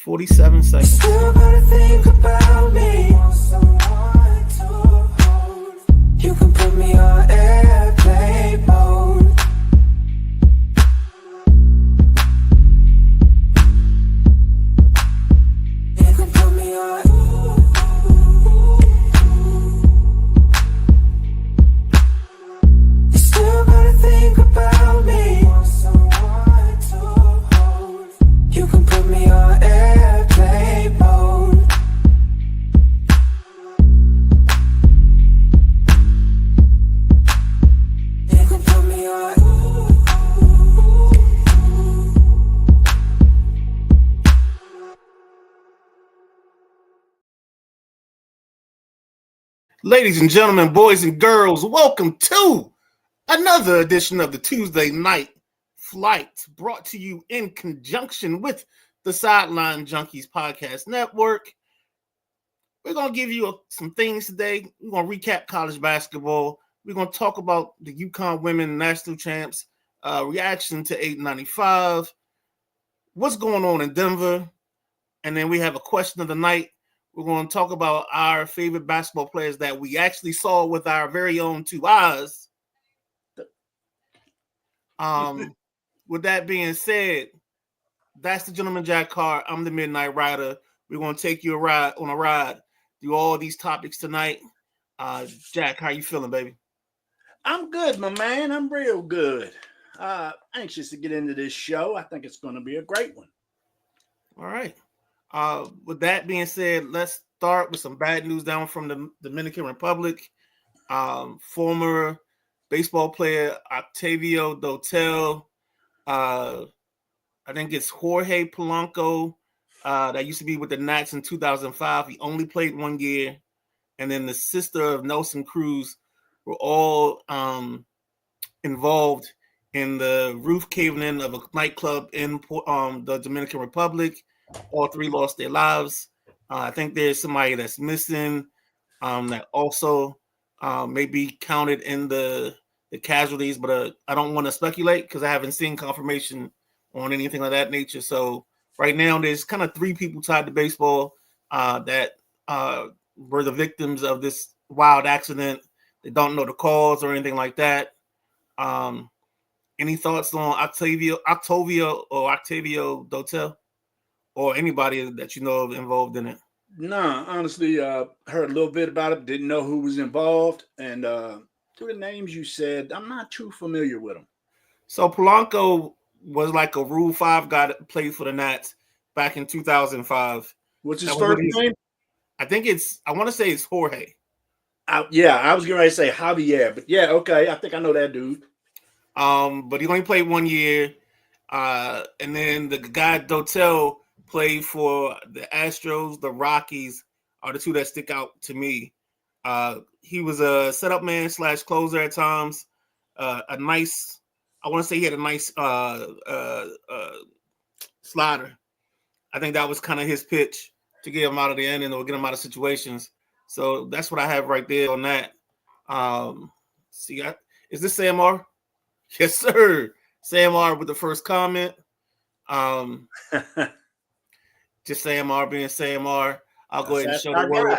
47 seconds. Still gotta think about me. Want someone to hold. You can put me on airplane mode. You can put me on. You still gotta think about me. Want someone to hold. You can put me on airplane mode. You can put me on. Ladies and gentlemen, boys and girls, welcome to another edition of the Tuesday Night Flight, brought to you in conjunction with the Sideline Junkies Podcast Network. We're going to give you some things today. We're going to recap college basketball. We're going to talk about the UConn women national champs, reaction to 895, what's going on in Denver, and then we have a question of the night. We're going to talk about our favorite basketball players that we actually saw with our very own two eyes. With that being said, that's the Gentleman Jack Carr. I'm the Midnight Rider. We're going to take you on a ride through all these topics tonight. Jack, how you feeling, baby? I'm good, my man. I'm real good. Anxious to get into this show. I think it's going to be a great one. All right. With that being said, let's start with some bad news down from the Dominican Republic. Former baseball player Octavio Dotel, I think it's Jorge Polanco, that used to be with the Nats in 2005. He only played 1 year. And then the sister of Nelson Cruz were all involved in the roof caving in of a nightclub in the Dominican Republic. All three lost their lives. I think there's somebody that's missing that also may be counted in the casualties, but I don't want to speculate because I haven't seen confirmation on anything of that nature. So right now there's kind of 3 people tied to baseball that were the victims of this wild accident. They don't know the cause or anything like that. Any thoughts on Octavio Dotel? Or anybody that you know of involved in it? No, honestly, heard a little bit about it. Didn't know who was involved. And through the names you said, I'm not too familiar with them. So Polanco was like a Rule 5 guy that played for the Nats back in 2005. What's his first name? I want to say it's Jorge. I was getting ready to say Javier. But yeah, okay. I think I know that dude. But he only played 1 year. And then the guy Dotel played for the Astros, the Rockies are the 2 that stick out to me. He was a setup man / closer at times. I want to say he had a nice slider. I think that was kind of his pitch to get him out of the inning or get him out of situations. So that's what I have right there on that. Is this Sam R? Yes, sir. Sam R with the first comment. Just Sam R being Sam R. I'll go ahead and show the word.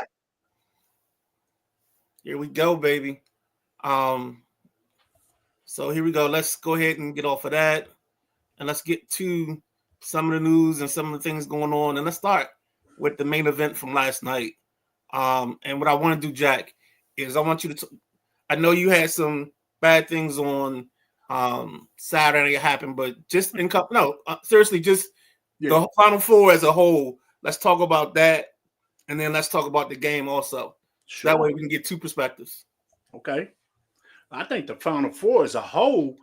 Here we go, baby. So here we go. Let's go ahead and get off of that. And let's get to some of the news and some of the things going on. And let's start with the main event from last night. And what I want to do, Jack, is I want you to I know you had some bad things on Saturday happen, but just seriously, just the Final Four as a whole. Let's talk about that, and then let's talk about the game also. Sure. That way we can get 2 perspectives. Okay. I think the Final Four as a whole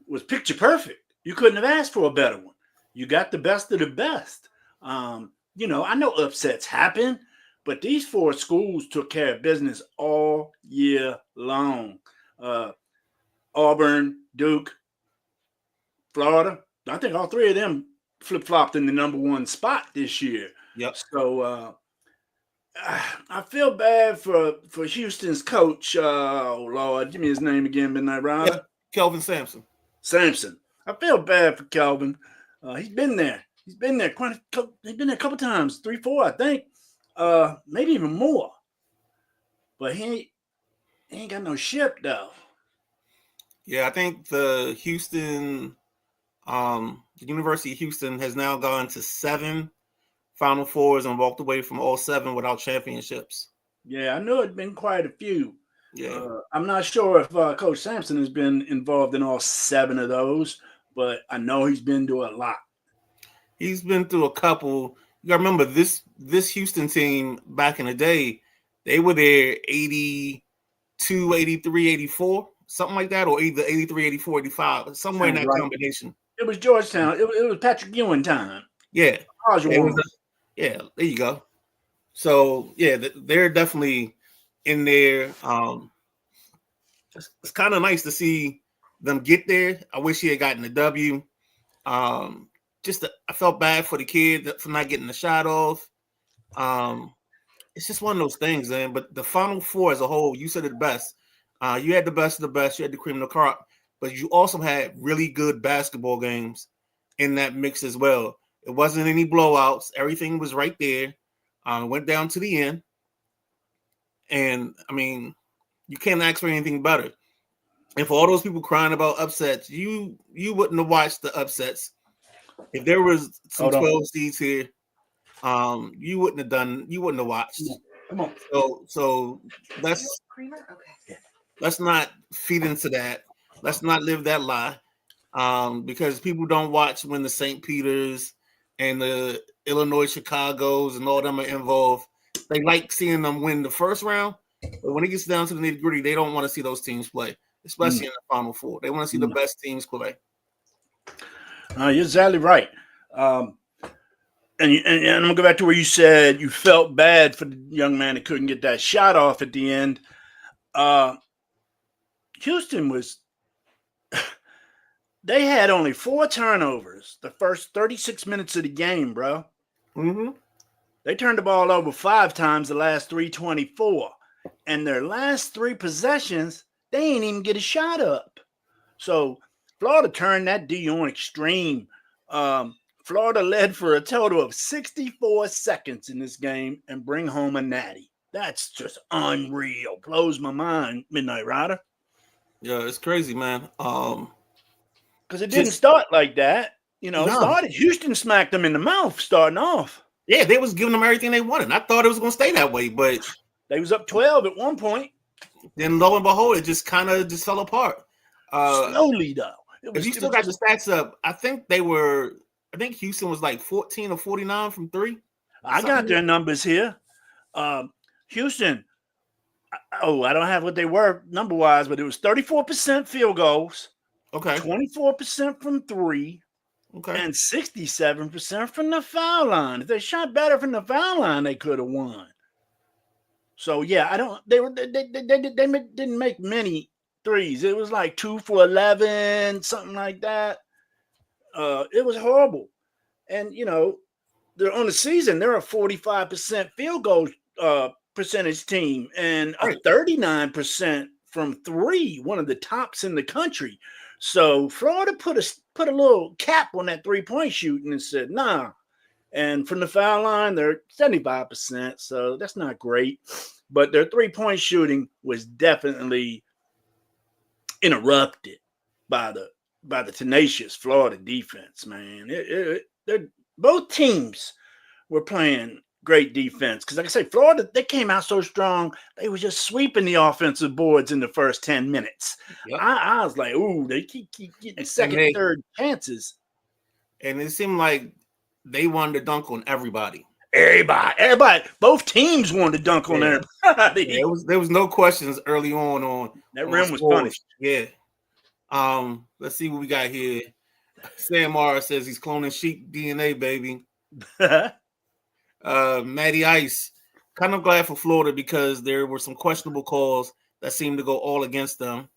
was picture perfect. You couldn't have asked for a better one. You got the best of the best. I know upsets happen, but these 4 schools took care of business all year long. Auburn, Duke, Florida. I think all 3 of them flip-flopped in the number 1 spot this year. Yep. So I feel bad for Houston's coach. Oh, Lord. Give me his name again, Midnight Rider. Kelvin Sampson. I feel bad for Kelvin. He's been there. He's been there he's been there a couple times, 3, 4, I think. Maybe even more. But he ain't got no ship though. Yeah, I think the University of Houston has now gone to 7 Final Fours and walked away from all 7 without championships. Yeah, I know it's been quite a few. Yeah. I'm not sure if Coach Sampson has been involved in all 7 of those, but I know he's been to a lot. He's been through a couple. You got to remember this Houston team back in the day, they were there 82, 83, 84, something like that, or either 83, 84, 85, somewhere in that combination. It was Georgetown. It was Patrick Ewing time. Yeah. Yeah, there you go. So, yeah, they're definitely in there. It's kind of nice to see them get there. I wish he had gotten the W. I felt bad for the kid for not getting the shot off. It's just one of those things, man. But the Final Four as a whole, you said it best. You had the best of the best. You had the cream of the crop. But you also had really good basketball games in that mix as well. It wasn't any blowouts. Everything was right there. Went down to the end. And, I mean, you can't ask for anything better. And for all those people crying about upsets, you wouldn't have watched the upsets. If there was some 12 seeds here, you wouldn't have watched. Come on. So let's not feed into that. Let's not live that lie. Because people don't watch when the St. Peters and the Illinois Chicagos and all them are involved. They like seeing them win the first round, but when it gets down to the nitty-gritty, they don't want to see those teams play, especially in the Final Four. They want to see the best teams play. You're exactly right. And I'm going to go back to where you said you felt bad for the young man that couldn't get that shot off at the end. Houston they had only 4 turnovers the first 36 minutes of the game, bro. Mm-hmm. They turned the ball over 5 times the last 324. And their last 3 possessions, they ain't even get a shot up. So Florida turned that D on extreme. Florida led for a total of 64 seconds in this game and bring home a natty. That's just unreal. Blows my mind, Midnight Rider. Yeah, it's crazy, man. Because it didn't start like that. Started Houston smacked them in the mouth starting off. Yeah, they was giving them everything they wanted. I thought it was going to stay that way, but they was up 12 at one point. Then lo and behold, it just kind of fell apart. Slowly, though. If you still got the stats up, I think Houston was like 14 or 49 from 3. I got their numbers here. Houston, I don't have what they were number-wise, but it was 34% field goals. Okay. 24% from 3. Okay. And 67% from the foul line. If they shot better from the foul line, they could have won. So yeah, they didn't make many threes. It was like 2 for 11, something like that. It was horrible. And they're on the season, they're a 45% field goal percentage team and a 39% from 3, one of the tops in the country. So Florida put a little cap on that 3-point shooting and said, nah. And from the foul line, they're 75%. So that's not great. But their 3-point shooting was definitely interrupted by the tenacious Florida defense, man. Both teams were playing great defense. Because like I say, Florida, they came out so strong, they were just sweeping the offensive boards in the first 10 minutes. Yep. I was like, ooh, they keep getting second, third chances. And it seemed like they wanted to dunk on everybody. Everybody. Both teams wanted to dunk on everybody. Yeah, there was no questions early on that rim was punished. Yeah. Let's see what we got here. Sam R says he's cloning sheep DNA, baby. Matty Ice, kind of glad for Florida because there were some questionable calls that seemed to go all against them.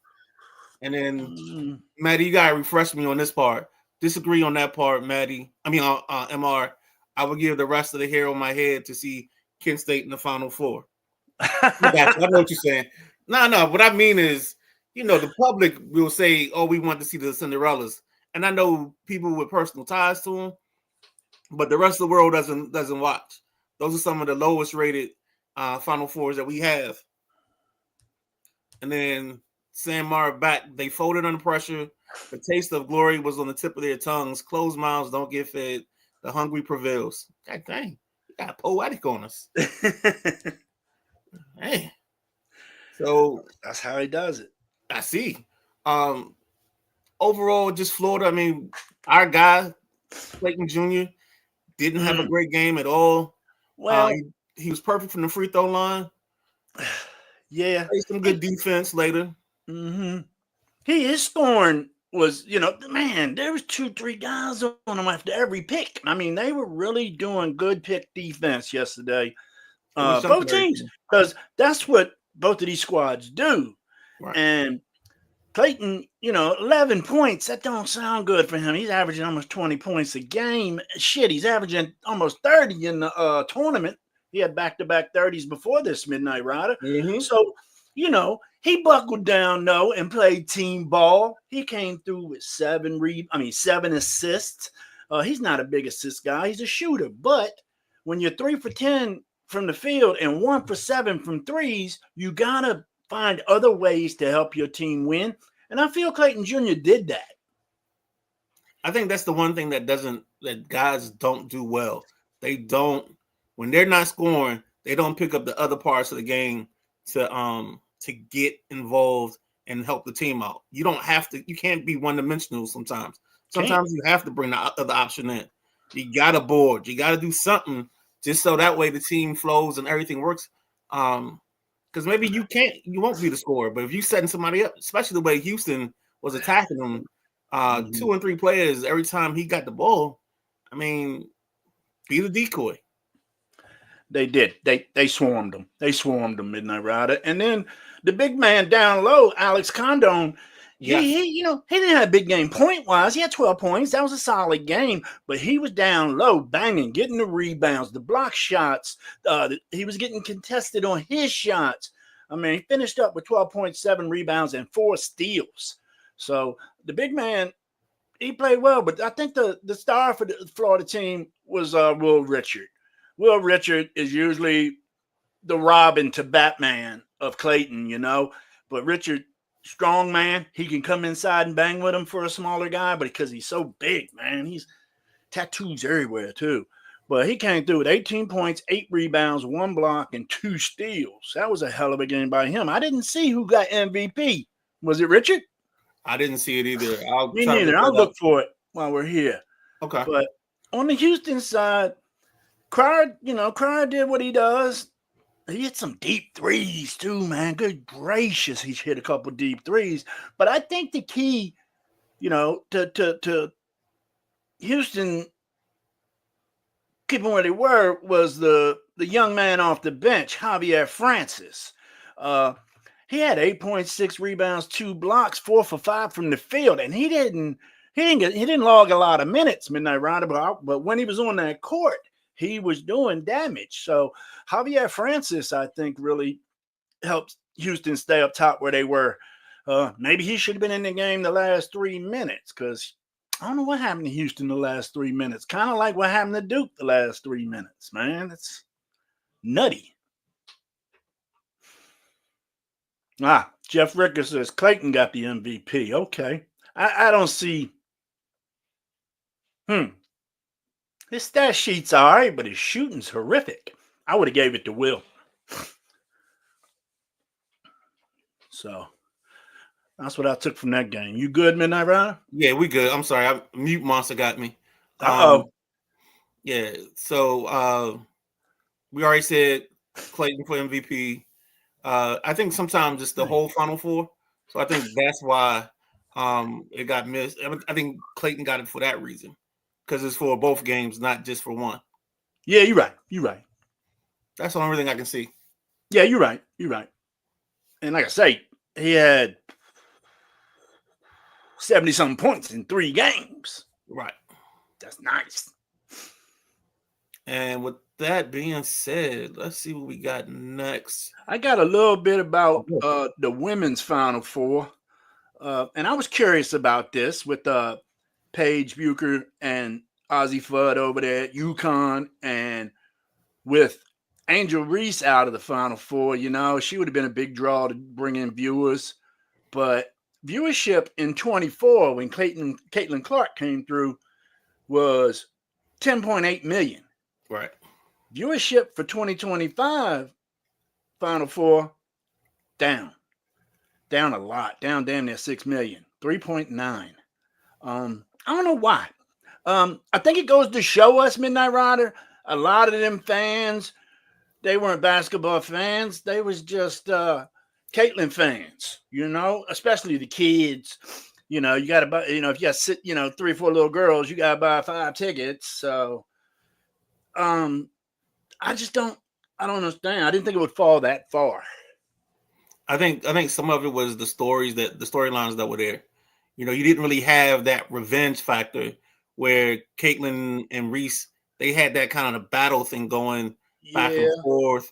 And then, Matty, you gotta refresh me on this part. Disagree on that part, Matty. I mean, MR. I would give the rest of the hair on my head to see Kent State in the Final Four. I know what you're saying. No. What I mean is, the public will say, "Oh, we want to see the Cinderellas," and I know people with personal ties to them. but the rest of the world doesn't watch. Those are some of the lowest rated Final Fours that we have. And then San Mar back, they folded under pressure. The taste of glory was on the tip of their tongues. Closed mouths don't get fed. The hungry prevails. God dang, you got poetic on us. Hey. So that's how he does it. I see. Overall, just Florida. I mean, our guy, Clayton Jr., didn't have a great game at all. Well, he was perfect from the free throw line. Yeah. Played some good defense later. Mm-hmm. His scoring was, man, there was 2-3 guys on him after every pick. I mean, they were really doing good pick defense yesterday. Both teams, because that's what both of these squads do. Right. And Clayton, 11 points, that don't sound good for him. He's averaging almost 20 points a game. Shit, he's averaging almost 30 in the tournament. He had back-to-back 30s before this Midnight Rider. Mm-hmm. So, he buckled down, though, and played team ball. He came through with 7 assists. He's not a big assist guy. He's a shooter. But when you're 3 for 10 from the field and 1 for 7 from threes, you got to find other ways to help your team win. And I feel Clayton Jr. did that. I think that's the one thing that guys don't do well. They don't, when they're not scoring, they don't pick up the other parts of the game to get involved and help the team out. You can't be one-dimensional sometimes. Sometimes you have to bring the other option in. You got to board. You got to do something just so that way the team flows and everything works. Because maybe you won't be the scorer, but if you setting somebody up, especially the way Houston was attacking them, 2 and 3 players every time he got the ball, I mean, be the decoy. They did. They swarmed him. They swarmed him, Midnight Rider. And then the big man down low, Alex Condon, he didn't have a big game point-wise. He had 12 points. That was a solid game. But he was down low, banging, getting the rebounds, the block shots. He was getting contested on his shots. I mean, he finished up with 12.7 rebounds and 4 steals. So the big man, he played well. But I think the star for the Florida team was Will Richard. Will Richard is usually the Robin to Batman of Clayton, But Richard, strong man, he can come inside and bang with him for a smaller guy, but because he's so big, man, he's tattoos everywhere too. But he came through with 18 points, 8 rebounds, 1 block, and 2 steals. That was a hell of a game by him. I didn't see who got MVP. Was it Richard? I didn't see it either. Me neither. I'll look for it while we're here. Okay. But on the Houston side, Cryer did what he does. He hit some deep threes too, man. Good gracious, he's hit a couple deep threes. But I think the key, to Houston keeping where they were was the young man off the bench, Javier Francis. He had 8.6 rebounds, 2 blocks, 4 for 5 from the field, and he didn't log a lot of minutes, Midnight Rider, but when he was on that court, he was doing damage. So Javier Francis, I think, really helped Houston stay up top where they were. Maybe he should have been in the game the last 3 minutes, because I don't know what happened to Houston the last 3 minutes. Kind of like what happened to Duke the last 3 minutes, man. It's nutty. Jeff Ricker says Clayton got the MVP. Okay. I don't see. His stat sheet's all right, but his shooting's horrific. I would have gave it to Will. So that's what I took from that game. You good, Midnight Rider? Yeah, we good. I'm sorry. Mute monster got me. Yeah. So we already said Clayton for MVP. I think sometimes it's the whole Final Four. So I think that's why it got missed. I think Clayton got it for that reason. Because it's for both games, not just for one. Yeah, you're right. You're right. That's the only thing I can see. Yeah, you're right. You're right. And like I say, he had 70-something points in 3 games. Right. That's nice. And with that being said, let's see what we got next. I got a little bit about the women's Final Four. And I was curious about this with Paige Bucher and Ozzie Fudd over there at UConn, and with Angel Reese out of the Final Four, she would have been a big draw to bring in viewers. But viewership in 24, when Caitlin Clark came through, was 10.8 million. Right. Viewership for 2025 Final Four, down a lot, down damn near 6 million, 3.9. I don't know why. I think it goes to show us, Midnight Rider, a lot of them fans, they weren't basketball fans. They was just Caitlin fans, especially the kids. You got to buy, if you got 3 or 4 little girls, you got to buy 5 tickets. So, I don't understand. I didn't think it would fall that far. I think some of it was the storylines that were there. You didn't really have that revenge factor where Caitlin and Reese, they had that kind of battle thing going back and forth.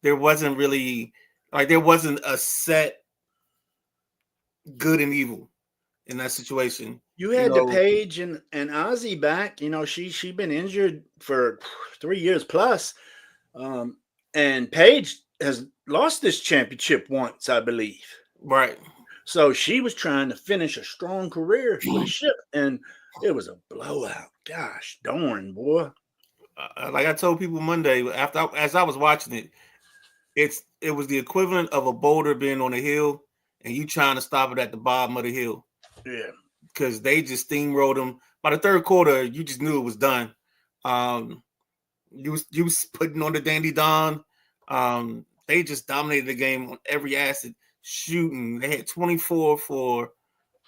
There wasn't really there wasn't a set good and evil in that situation. You had the Paige and Ozzy back. She been injured for 3 years plus. And Paige has lost this championship once, I believe. Right. So she was trying to finish a strong career with the ship, and it was a blowout. Gosh darn, boy. Like I told people Monday, as I was watching it, it was the equivalent of a boulder being on a hill and you trying to stop it at the bottom of the hill. Yeah. Because they just steamrolled them. By the third quarter, you just knew it was done. You was putting on the Dandy Don. They just dominated the game on every acid, shooting. They had 24 for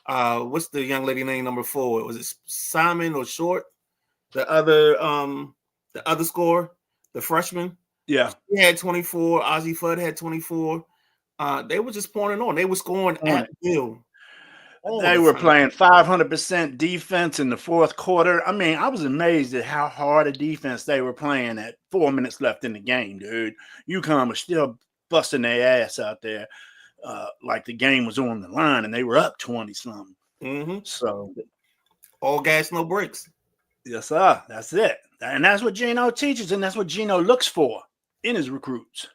what's the young lady name, number 4? Was it Simon or Short? The other scorer, the freshman. Yeah. He had 24. Ozzie Fudd had 24. They were just pouring on. They were scoring at will. They were playing 500% defense in the fourth quarter. I mean, I was amazed at how hard a defense they were playing at 4 minutes left in the game, dude. UConn was still busting their ass out there like the game was on the line, and they were up 20-something. Mm-hmm. So, all gas, no brakes. Yes, sir. That's it. And that's what Gino teaches, and that's what Gino looks for in his recruits.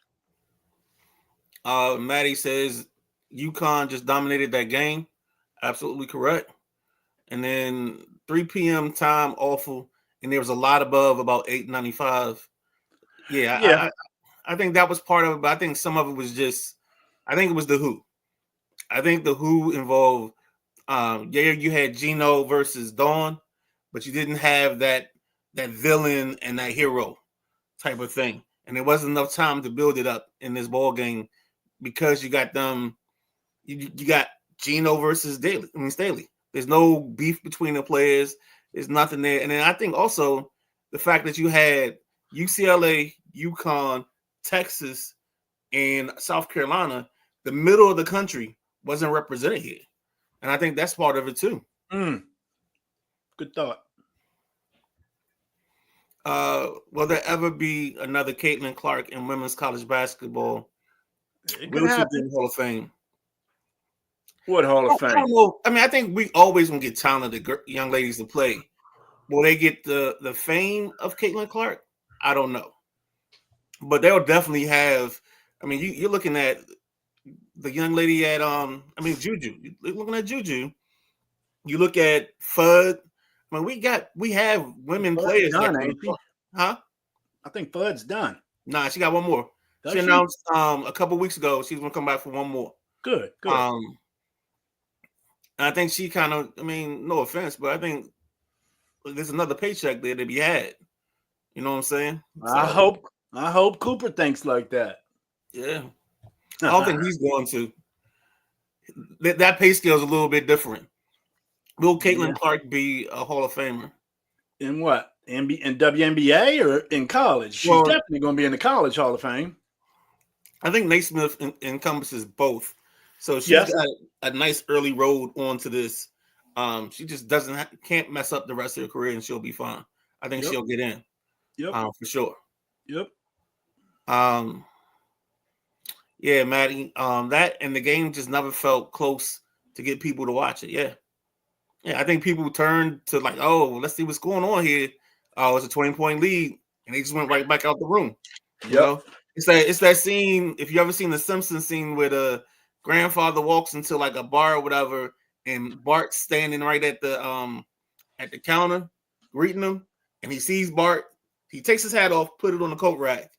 Maddie says UConn just dominated that game. Absolutely correct. And then 3 p.m. time, awful. And there was a lot above about 895. Yeah. I think that was part of it, but I think some of it was I think it was the who. I think the who involved, you had Gino versus Dawn, but you didn't have that villain and that hero type of thing. And there wasn't enough time to build it up in this ball game because you got them, you got Gino versus Staley. There's no beef between the players. There's nothing there. And then I think also the fact that you had UCLA, UConn, Texas, and South Carolina, the middle of the country wasn't represented here. And I think that's part of it too. Good thought. Will there ever be another Caitlin Clark in women's college basketball? It could happen. Hall of Fame. What Hall of Fame? I don't know. I mean, I think we always gonna get talented young ladies to play. Will they get the fame of Caitlin Clark? I don't know, but they'll definitely have. I mean, you're looking at the young lady at Juju. You're looking at Juju. You look at Fudd. I mean, we have women players. Done, ain't she? Huh? I think Fudd's done. Nah, she got one more. She announced a couple weeks ago she's gonna come back for one more. Good. I think she kind of, no offense, but I think there's another paycheck there to be had. You know what I'm saying? So, I hope Cooper thinks like that. Yeah. I don't think he's going to. That pay scale is a little bit different. Will Caitlin Clark be a Hall of Famer? In what? In WNBA or in college? She's definitely going to be in the College Hall of Fame. I think Naismith encompasses both. So she's got a nice early road onto this. She just can't mess up the rest of her career, and she'll be fine. I think she'll get in. Yep. For sure. Yep. Yeah, Maddie. That and the game just never felt close to get people to watch it. Yeah. Yeah, I think people turned to like, oh, let's see what's going on here. Oh, it's a 20-point lead, and they just went right back out the room. You Yep. know, it's that scene. If you ever seen the Simpsons scene where the grandfather walks into like a bar or whatever, and Bart's standing right at the counter greeting him, and he sees Bart. He takes his hat off, put it on the coat rack.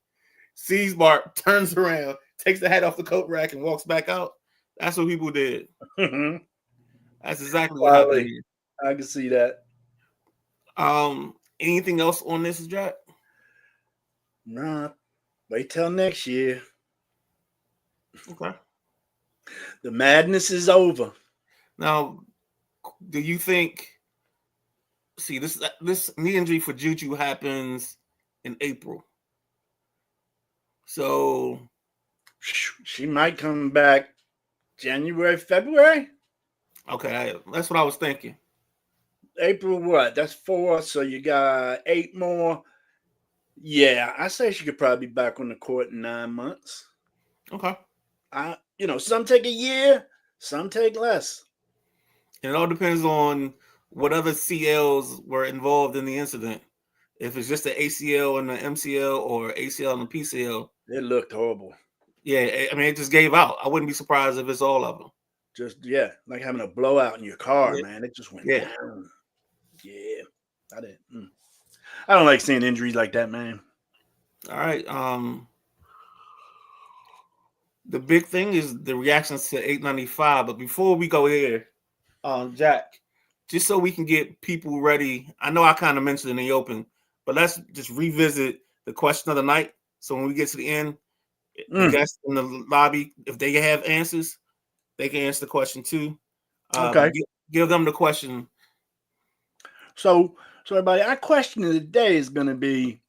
Sees Bart, turns around, takes the hat off the coat rack, and walks back out. That's what people did. That's exactly what happened Finally, here. I can see that. Anything else on this, Jack? Nah, wait till next year. Okay. The madness is over. Now, do you think? See, this knee injury for Juju happens in April, so She might come back January, February, okay, that's what I was thinking. April. What? That's 4. So you got 8 more. Yeah, I say she could probably be back on the court in 9 months. Okay, Some take a year, some take less. and it all depends on what other CLs were involved in the incident. If it's just the ACL and the MCL or ACL and the PCL, It looked horrible. yeah, I mean it just gave out. I wouldn't be surprised if it's all of them. Just like having a blowout in your car, Yeah, man. It just went yeah. down. Yeah, I didn't. I don't like seeing injuries like that, man. All right. The big thing is the reactions to 895. But before we go here, Jack, just so we can get people ready, I know I kind of mentioned in the open, but let's just revisit the question of the night. So when we get to the end, the guests in the lobby, if they have answers, they can answer the question too. Okay. Give them the question. So everybody, our question of the day is going to be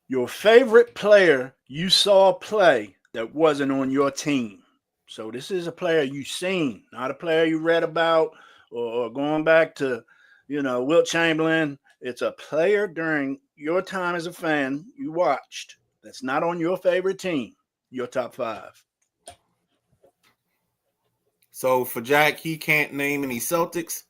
your favorite player you saw play that wasn't on your team. So this is a player you've seen, not a player you read about or going back to, Wilt Chamberlain. It's a player during your time as a fan you watched that's not on your favorite team, your top 5. So for Jack, he can't name any Celtics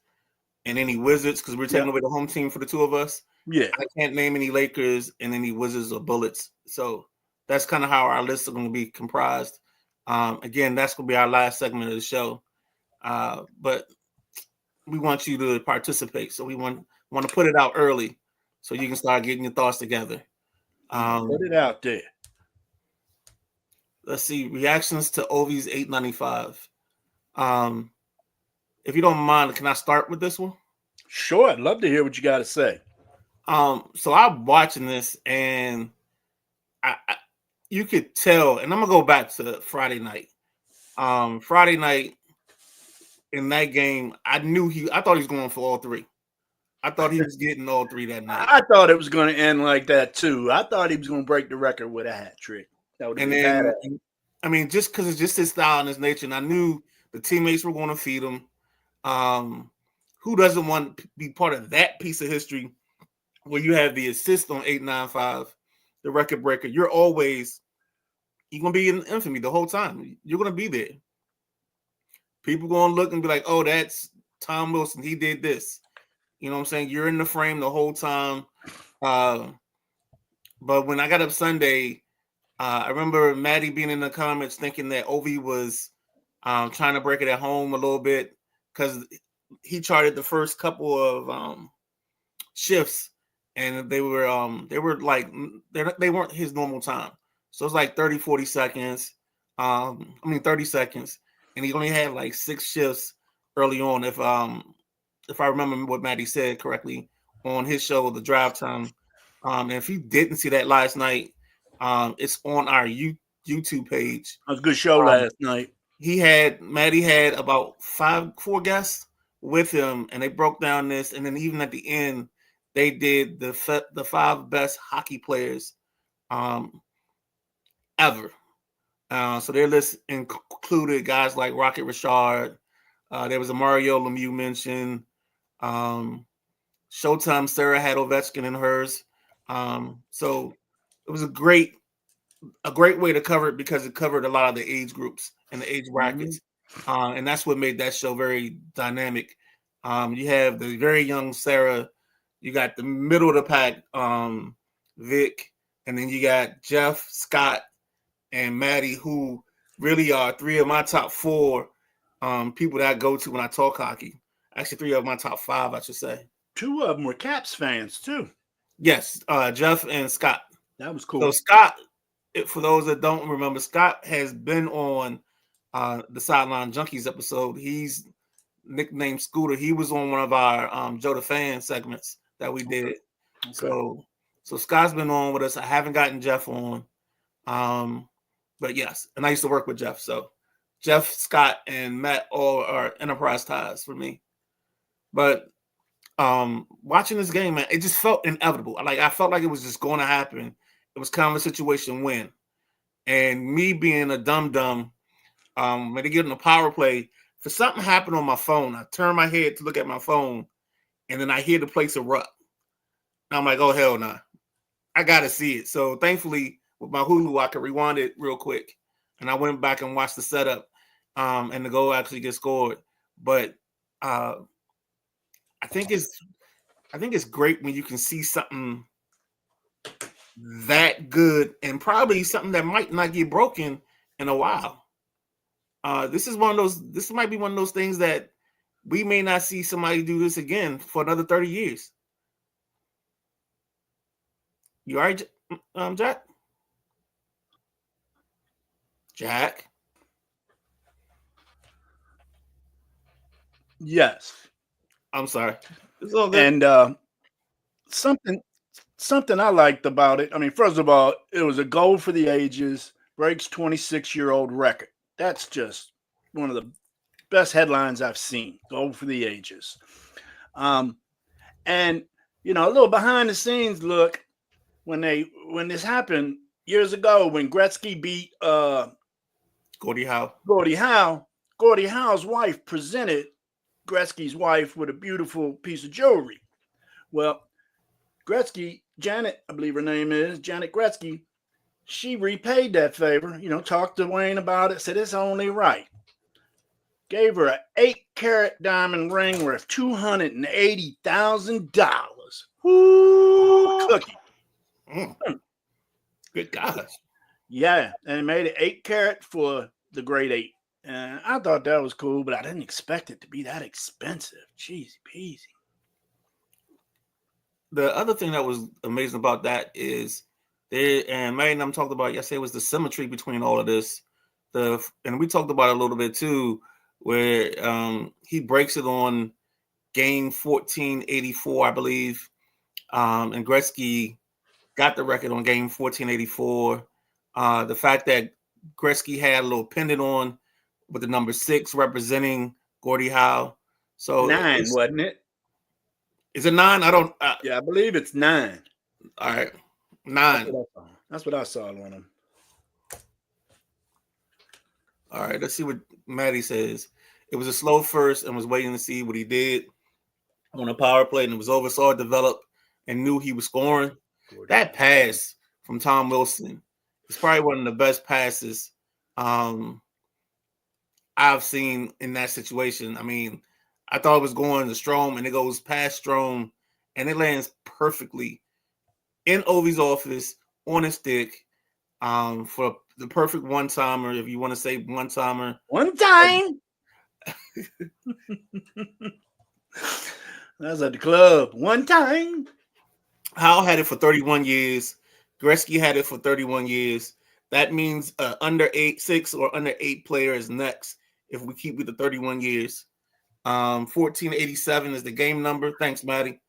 and any Wizards because we're taking away the home team for the two of us. Yeah. I can't name any Lakers and any Wizards or Bullets. So that's kind of how our lists are going to be comprised. Again, that's going to be our last segment of the show. But we want you to participate. So we want to put it out early so you can start getting your thoughts together. Put it out there. Let's see. Reactions to Ovi's 895. If you don't mind, can I start with this one? Sure. I'd love to hear what you got to say. So I'm watching this and I you could tell, and I'm gonna go back to Friday night. Friday night in that game, I thought he was going for all 3. I thought he was getting all 3 that night. I thought it was going to end like that too. I thought he was going to break the record with a hat trick. That would have been badass. I mean, just because it's just his style and his nature, and I knew the teammates were going to feed him. Who doesn't want to be part of that piece of history where you have the assist on 895, the record breaker? You're going to be in infamy the whole time. You're going to be there. People going to look and be like, oh, that's Tom Wilson. He did this. You know what I'm saying? You're in the frame the whole time. But when I got up Sunday, I remember Maddie being in the comments thinking that Ovi was trying to break it at home a little bit because he charted the first couple of shifts and they weren't his normal time. So it's like 30, 40 seconds. 30 seconds. And he only had like 6 shifts early on. If I remember what Maddie said correctly on his show, The Drive Time. And if you didn't see that last night, it's on our YouTube page. That was a good show last night. Maddie had about 4 guests with him, and they broke down this. And then even at the end, they did the 5 best hockey players ever. So their list included guys like Rocket Richard. There was a Mario Lemieux mentioned. Showtime Sarah had Ovechkin in hers. So it was a great way to cover it because it covered a lot of the age groups and the age brackets. And that's what made that show very dynamic. You have the very young Sarah, you got the middle of the pack, Vic, and then you got Jeff, Scott, and Maddie, who really are three of my top four people that I go to when I talk hockey. Actually, three of my top five, I should say. Two of them were Caps fans too. Yes, Jeff and Scott. That was So cool. Scott, for those that don't remember, Scott has been on the Sideline Junkies episode. He's nicknamed Scooter. He was on one of our Joe the Fan segments that we did. Okay. So Scott's been on with us. I haven't gotten Jeff on. But yes, and I used to work with Jeff. So Jeff, Scott, and Matt all are enterprise ties for me. But watching this game, man, it just felt inevitable. Like I felt like it was just going to happen. It was kind of a situation win. And me being a dum-dum, when they get in the power play, for something happened on my phone, I turn my head to look at my phone, and then I hear the place erupt. And I'm like, oh, hell no. Nah. I got to see it. So thankfully, with my Hulu, I could rewind it real quick. And I went back and watched the setup, and the goal actually gets scored. But I think it's great when you can see something that good and probably something that might not get broken in a while. This might be one of those things that we may not see somebody do this again for another 30 years. You all right, Jack? Jack? Yes. I'm sorry. It's all good. And something I liked about it. I mean, first of all, it was a goal for the ages, breaks 26-year-old record. That's just one of the best headlines I've seen. Goal for the ages. And a little behind the scenes look when this happened years ago when Gretzky beat Gordie Howe. Gordie Howe's wife presented Gretzky's wife with a beautiful piece of jewelry. Well, Gretzky, Janet, I believe her name is, Janet Gretzky, she repaid that favor, talked to Wayne about it, said it's only right. Gave her an 8-carat diamond ring worth $280,000. Woo, cookie. Good gosh. Yeah, and it made it 8-carat for the grade 8. And I thought that was cool, but I didn't expect it to be that expensive. Jeez, peasy. The other thing that was amazing about that is and May and I'm talked about yesterday was the symmetry between all of this. And we talked about it a little bit too, where he breaks it on game 1484, I believe. And Gretzky got the record on game 1484. The fact that Gretzky had a little pendant on with the number 6 representing Gordie Howe. So 9, wasn't it? Is it 9? I don't. Yeah, I believe it's 9. All right, 9. That's what I saw on him. All right, let's see what Maddie says. It was a slow first and was waiting to see what he did on a power play, and it was over. Saw it develop and knew he was scoring. That pass from Tom Wilson is probably one of the best passes I've seen in that situation. I mean, I thought it was going to Strome, and it goes past Strome, and it lands perfectly in Ovi's office on his stick for the perfect one-timer, if you want to say one-timer. One time. That's at the club. One time. Howe had it for 31 years. Gretzky had it for 31 years. That means under 6 or under 8 player is next if we keep with the 31 years. 1487 is the game number. Thanks, Maddie.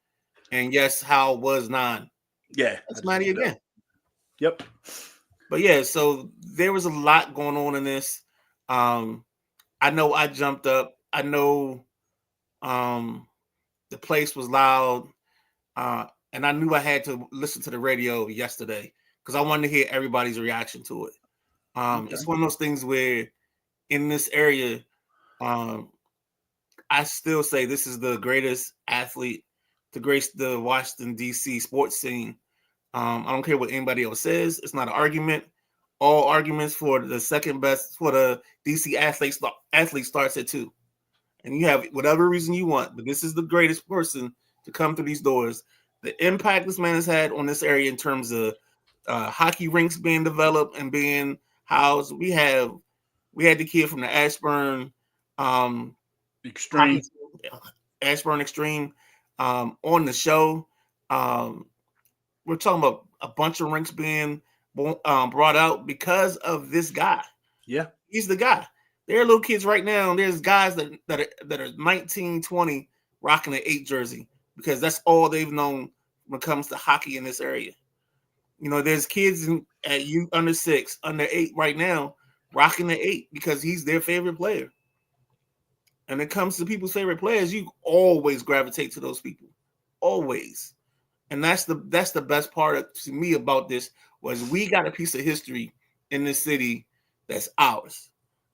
And yes, Howe was 9. Yeah. That's Maddie again. Yep. But yeah, so there was a lot going on in this. I know I jumped up. I know the place was loud. And I knew I had to listen to the radio yesterday because I wanted to hear everybody's reaction to it. Okay. It's one of those things where in this area, I still say this is the greatest athlete to grace the Washington, D.C. sports scene. I don't care what anybody else says. It's not an argument. all arguments for the second best for the DC athlete starts at 2. And you have whatever reason you want, but this is the greatest person to come through these doors. The impact this man has had on this area in terms of hockey rinks being developed and being housed. We had the kid from the Ashburn Extreme. Ashburn Extreme on the show. We're talking about a bunch of rinks being brought out because of this guy. Yeah, he's the guy. There are little kids right now, and there's guys that are 19, 20 rocking an 8 jersey because that's all they've known when it comes to hockey in this area. You know, there's kids at you under 6, under 8 right now rocking the 8 because he's their favorite player. And when it comes to people's favorite players, you always gravitate to those people, always. And that's the best part to me about this was we got a piece of history in this city that's ours.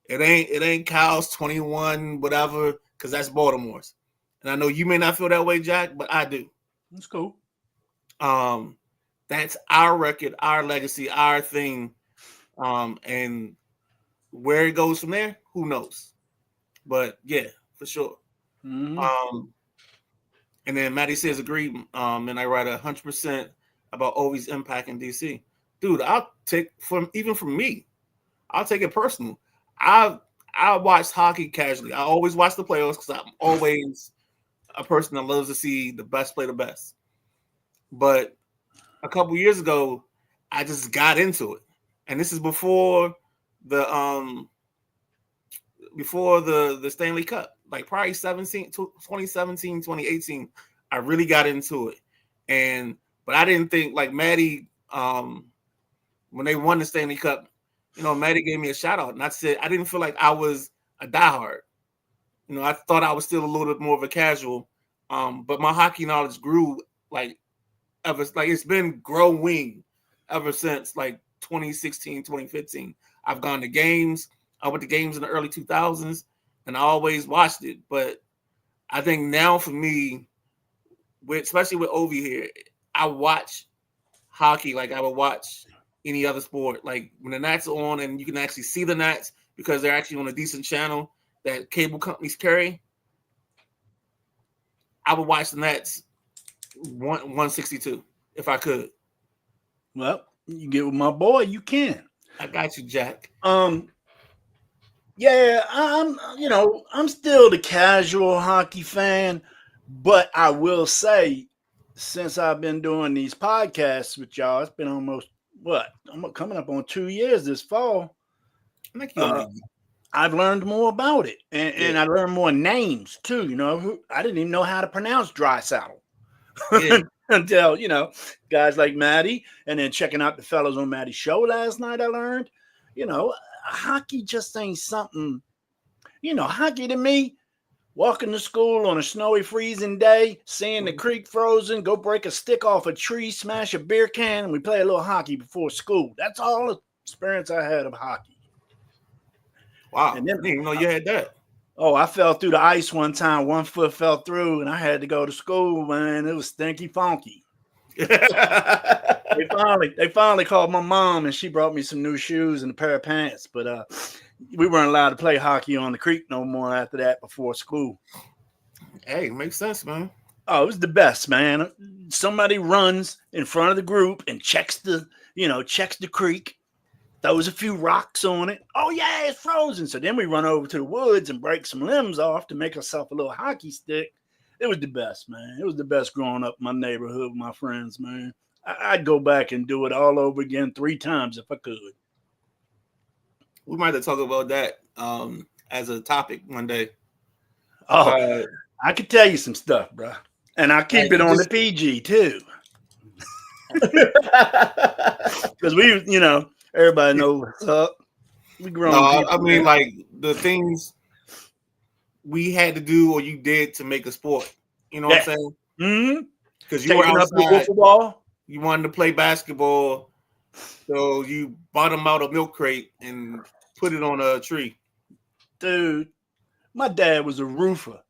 It ain't Kyle's 21 whatever because that's Baltimore's. And I know you may not feel that way, Jack, but I do. That's cool. That's our record, our legacy, our thing. And where it goes from there, who knows? But yeah, for sure. Mm-hmm. And then Maddie says agree. And I write 100% about Ovi's impact in DC. Dude, I'll take from me. I'll take it personal. I watch hockey casually. I always watch the playoffs because I'm always a person that loves to see the best play the best. But a couple years ago, I just got into it, and this is before the Stanley Cup, like probably 2017, 2018. I really got into it, but I didn't think like Maddie when they won the Stanley Cup. You know, Maddie gave me a shout out, and I said I didn't feel like I was a diehard. You know, I thought I was still a little bit more of a casual, but my hockey knowledge grew it's been growing ever since like 2016, 2015. I've gone to games. I went to games in the early 2000s, and I always watched it. But I think now for me, especially with Ovi here, I watch hockey like I would watch any other sport. Like when the Nats are on and you can actually see the Nats because they're actually on a decent channel that cable companies carry, I would watch the Nats 162 if I could. Well, you get with my boy, you can. I got you, Jack. Yeah, I'm still the casual hockey fan, but I will say, since I've been doing these podcasts with y'all, it's been almost I'm coming up on 2 years this fall. I've learned more about it, and I learned more names too. You know, I didn't even know how to pronounce Draisaitl until guys like Maddie, and then checking out the fellas on Maddie's show last night. I learned, hockey just ain't something. Hockey to me, walking to school on a snowy, freezing day, seeing the creek frozen, go break a stick off a tree, smash a beer can, and we play a little hockey before school. That's all the experience I had of hockey. Wow. And then, I didn't even know you had that. Oh, I fell through the ice one time. One foot fell through, and I had to go to school, man. It was stinky funky. They finally called my mom, and she brought me some new shoes and a pair of pants. But we weren't allowed to play hockey on the creek no more after that before school. Hey, makes sense, man. Oh, it was the best, man. Somebody runs in front of the group and checks the creek, throws a few rocks on it. Oh, yeah, it's frozen. So then we run over to the woods and break some limbs off to make ourselves a little hockey stick. It was the best, man. It was the best growing up in my neighborhood with my friends, man. I'd go back and do it all over again 3 times if I could. We might have to talk about that as a topic one day. Oh, I could tell you some stuff, bro. And I keep it on the PG, too. Because everybody knows what's up. We grown. I mean, like the things we had to do or you did to make a sport. You know what I'm saying? Mm-hmm. Because you were outside. Ball. You wanted to play basketball, so you bottom out a milk crate and put it on a tree. Dude, my dad was a roofer.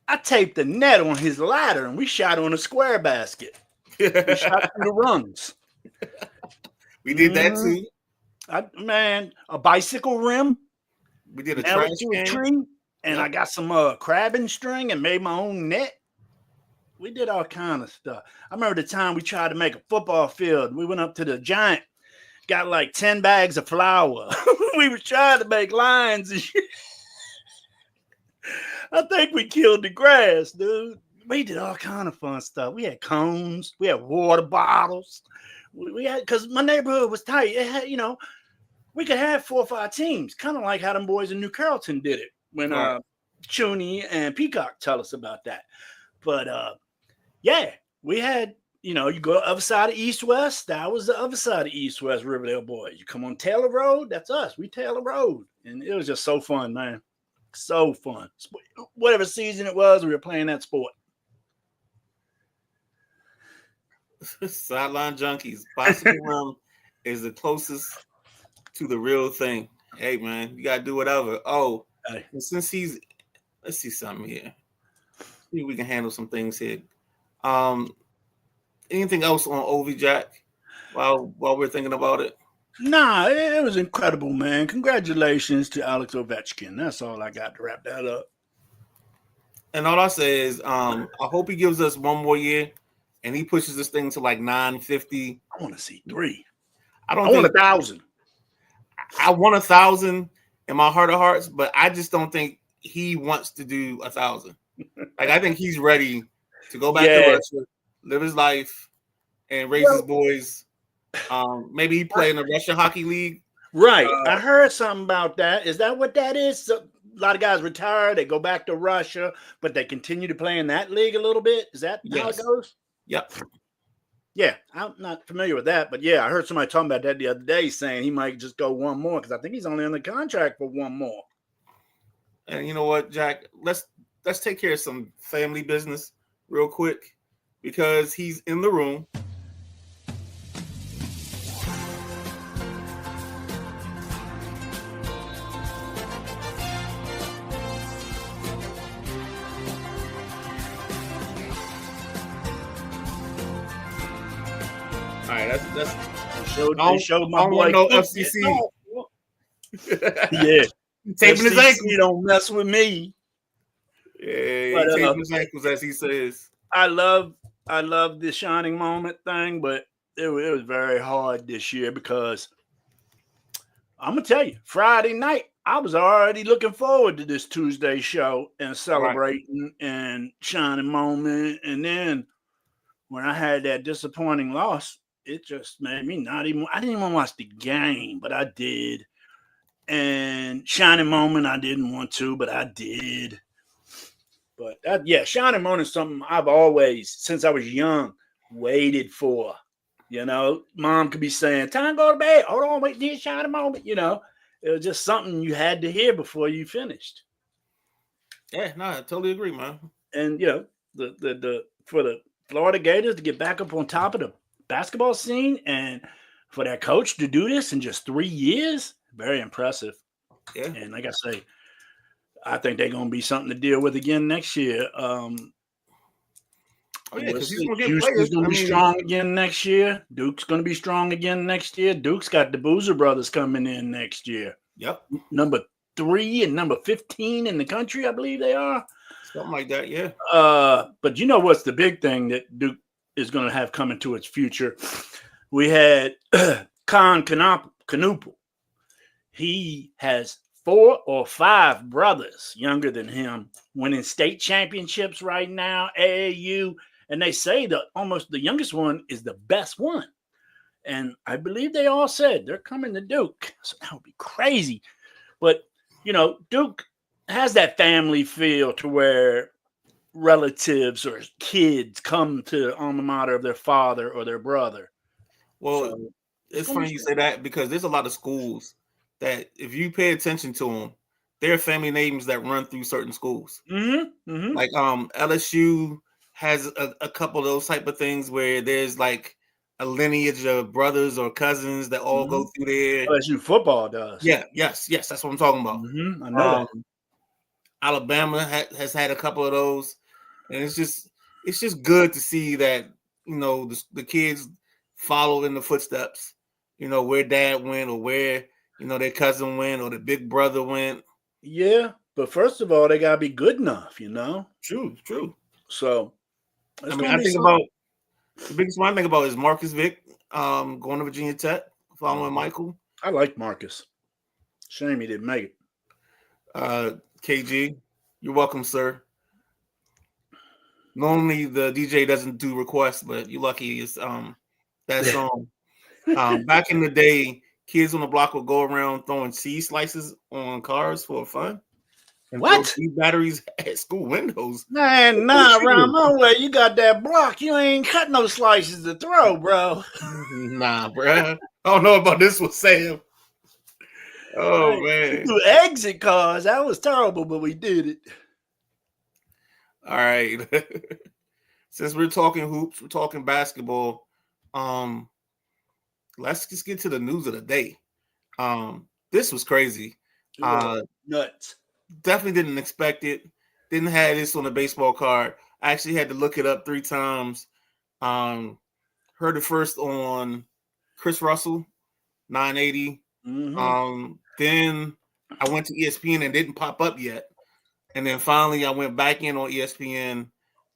I taped the net on his ladder and we shot on a square basket. We shot through the rungs. We did that too. Man, a bicycle rim, We did a nailed trash it to a can. tree, and Yep. I got some crabbing string and made my own net. We did all kind of stuff. I remember the time we tried to make a football field. We went up to the Giant, got like 10 bags of flour. We were trying to make lines and shit. I think we killed the grass, dude. We did all kind of fun stuff. We had cones, we had water bottles. We had, because my neighborhood was tight. It had, we could have 4 or 5 teams, kind of like how them boys in New Carrollton did it when Right. Chooney and Peacock tell us about that. But yeah, we had, you go to the other side of East West. That was the other side of East West Riverdale boys. You come on Taylor Road, that's us. We Taylor Road. And it was just so fun, man. So fun. Whatever season it was, we were playing that sport. Sideline junkies. Bicycle rim is the closest to the real thing. Hey man, you gotta do whatever. Oh, Hey. and since let's see something here. See if we can handle some things here. Anything else on Ovi Jack while we're thinking about it? Nah, it was incredible, man. Congratulations to Alex Ovechkin. That's all I got to wrap that up. And all I say is, I hope he gives us one more year, and he pushes this thing to like 950. I want to see 3. I want 1,000. I want 1,000 in my heart of hearts, but I just don't think he wants to do 1,000. Like I think he's ready to go back to Russia, live his life, and raise his boys. Maybe he play in the Russian hockey league. Right. I heard something about that. Is that what that is? So, a lot of guys retire, they go back to Russia, but they continue to play in that league a little bit. Is that how it goes? Yep. Yeah, I'm not familiar with that, but yeah, I heard somebody talking about that the other day, saying he might just go one more because I think he's only on the contract for one more. And you know what, Jack? Let's take care of some family business real quick because he's in the room. All right, that's they showed my boy no FCC. Yeah, taping his ankles. Don't mess with me. Yeah, taping his ankles, as he says. I love the shining moment thing, but it was very hard this year because I'm gonna tell you, Friday night I was already looking forward to this Tuesday show and celebrating and shining moment, and then when I had that disappointing loss, it just made me I didn't even watch the game, but I did. And shining moment, I didn't want to, but I did. But shining moment is something I've always, since I was young, waited for. Mom could be saying, "Time to go to bed. Hold on, wait, need shining moment." It was just something you had to hear before you finished. Yeah, no, I totally agree, man. And the for the Florida Gators to get back up on top of the basketball scene and for their coach to do this in just 3 years, very impressive. Yeah. And like I say, I think they're going to be something to deal with again next year. Because he's going to get Houston's going to be strong again next year. Duke's going to be strong again next year. Duke's got the Boozer brothers coming in next year. Yep. Number 3 and number 15 in the country, I believe they are. Something like that, yeah. But what's the big thing that Duke is going to have coming to its future? We had Con Canoopel. He has 4 or 5 brothers younger than him winning state championships right now, AAU. And they say that almost the youngest one is the best one. And I believe they all said they're coming to Duke. So that would be crazy. But, Duke has that family feel to where relatives or kids come to the alma mater of their father or their brother. Well, it's funny you say that because there's a lot of schools that if you pay attention to them, there are family names that run through certain schools. Mm-hmm. Mm-hmm. Like LSU has a couple of those type of things where there's like a lineage of brothers or cousins that all go through there. LSU football does. Yeah, yes, that's what I'm talking about. Mm-hmm. I know that. Alabama has had a couple of those, and it's just good to see that the kids follow in the footsteps where dad went or where their cousin went or the big brother went. Yeah, but first of all, they gotta be good enough, True. So I it's mean, gonna I be think something. about the biggest one I think about is Marcus Vick, going to Virginia Tech, following Michael. I like Marcus. Shame he didn't make it. KG, you're welcome, sir. Normally the DJ doesn't do requests, but you're lucky it's that song. Back in the day, kids on the block would go around throwing cheese slices on cars for fun and throw What? cheese batteries at school windows. Man, nah, around my way, you got that block. You ain't cut no slices to throw, bro. Nah, bruh. I don't know about this one, Sam. Oh Hey, we man. threw exit cars. That was terrible, but we did it. All right. Since we're talking hoops, we're talking basketball. Let's just get to the news of the day. This was crazy. Nuts. Definitely didn't expect it. Didn't have this on the baseball card. I actually had to look it up 3 times. Heard it first on Chris Russell, 980. Then I went to ESPN and didn't pop up yet. And then finally I went back in on ESPN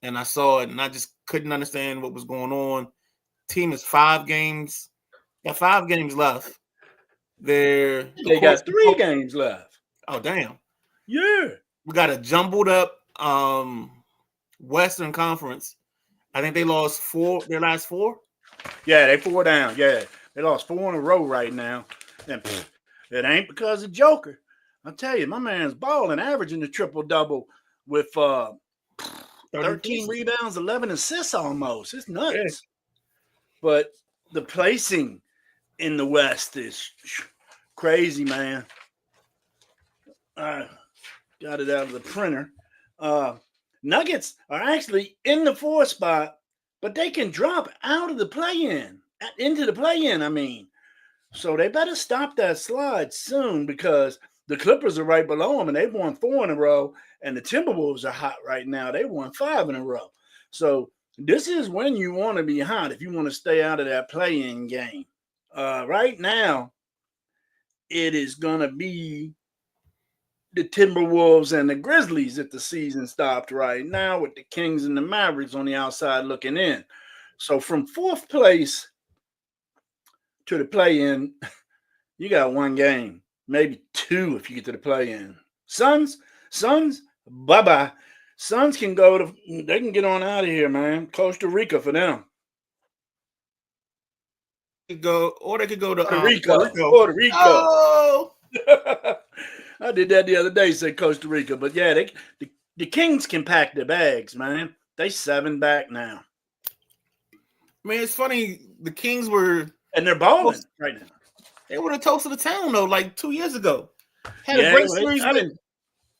and I saw it and I just couldn't understand what was going on. Team is 5 games. Got 5 games left. They got 3 games left. Oh, damn. Yeah. We got a jumbled up Western Conference. I think they lost their last 4. Yeah, they 4 down. Yeah. They lost 4 in a row right now. And it ain't because of Joker. I tell you, my man's balling, averaging the triple-double with 13 rebounds, 11 assists almost. It's nuts. Yeah. But the placing in the West is crazy, man. I got it out of the printer. Nuggets are actually in the 4th spot, but they can drop out of the play-in, into the play-in, I mean. So they better stop that slide soon because the Clippers are right below them, and they've won 4 in a row, and the Timberwolves are hot right now. They won 5 in a row. So this is when you want to be hot if you want to stay out of that play-in game. Right now, it is going to be the Timberwolves and the Grizzlies if the season stopped right now, with the Kings and the Mavericks on the outside looking in. So from 4th place to the play-in, you got 1 game, maybe 2 if you get to the play-in. Suns, bye-bye. Suns they can get on out of here, man. Costa Rica for them. They could go to Puerto Rico. Oh! I did that the other day, said Costa Rica. But yeah, the Kings can pack their bags, man. They 7 back now. I mean, it's funny. The Kings were... And they're balling right now. They were the toast of the town, though, like 2 years ago. Had a great series.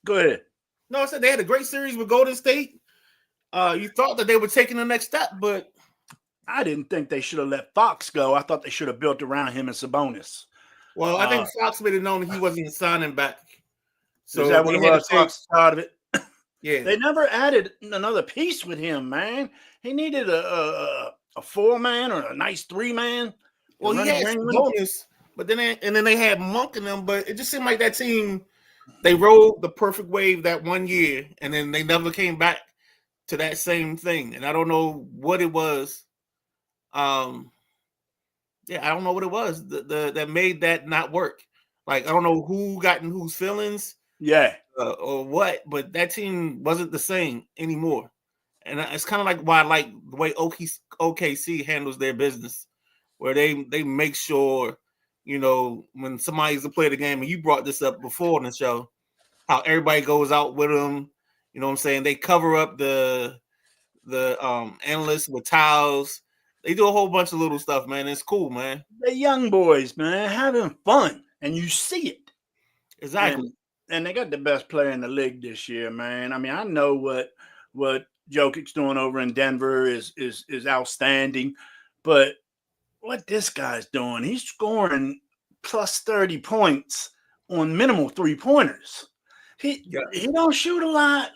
Go ahead. No, I said they had a great series with Golden State. You thought that they were taking the next step, but... I didn't think they should have let Fox go. I thought they should have built around him and Sabonis. Well, I think Fox made it known he wasn't signing back. So is that what it was? Fox started it. Yeah. They never added another piece with him, man. He needed a 4-man or a nice 3-man. Well, he had Sabonis, but then they had Monk in them. But it just seemed like that team, they rode the perfect wave that 1 year, and then they never came back to that same thing. And I don't know what it was. I don't know what it was that made that not work. Like, I don't know who got in whose feelings, or what, but that team wasn't the same anymore. And it's kind of like why I like the way OKC handles their business, where they make sure, when somebody's to play the game, and you brought this up before on the show, how everybody goes out with them. You know what I'm saying? They cover up the analysts with towels. They do a whole bunch of little stuff, man. It's cool, man. They're young boys, man, having fun, and you see it. Exactly. And they got the best player in the league this year, man. I mean, I know what Jokic's doing over in Denver is outstanding, but what this guy's doing, he's scoring plus 30 points on minimal 3-pointers. He don't shoot a lot.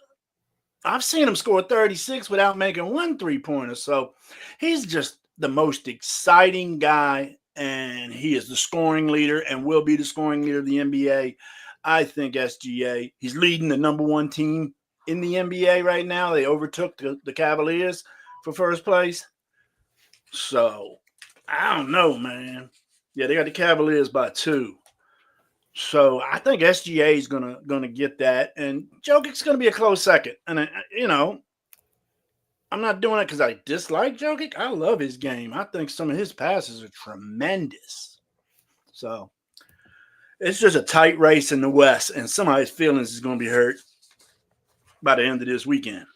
I've seen him score 36 without making 1 3-pointer. So he's just the most exciting guy and he is the scoring leader and will be the scoring leader of the NBA. I think SGA, he's leading the number one team in the NBA right now. They overtook the Cavaliers for first place. So, I don't know, man. Yeah, they got the Cavaliers by 2. So, I think SGA is gonna get that. And Jokic's going to be a close second. And, I'm not doing it because I dislike Jokic. I love his game. I think some of his passes are tremendous. So, it's just a tight race in the West, and somebody's feelings is going to be hurt by the end of this weekend.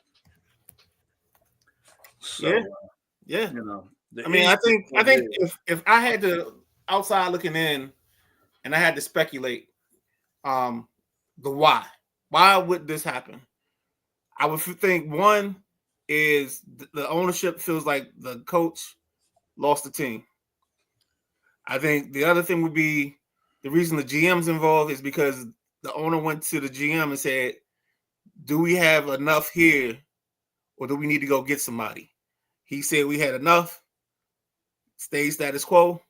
So, yeah. I mean, I think if I had to outside looking in, and I had to speculate, the why would this happen? I would think one is the ownership feels like the coach lost the team. I think the other thing would be the reason the GM's involved is because the owner went to the GM and said, do we have enough here or do we need to go get somebody? He said we had enough, stay status quo.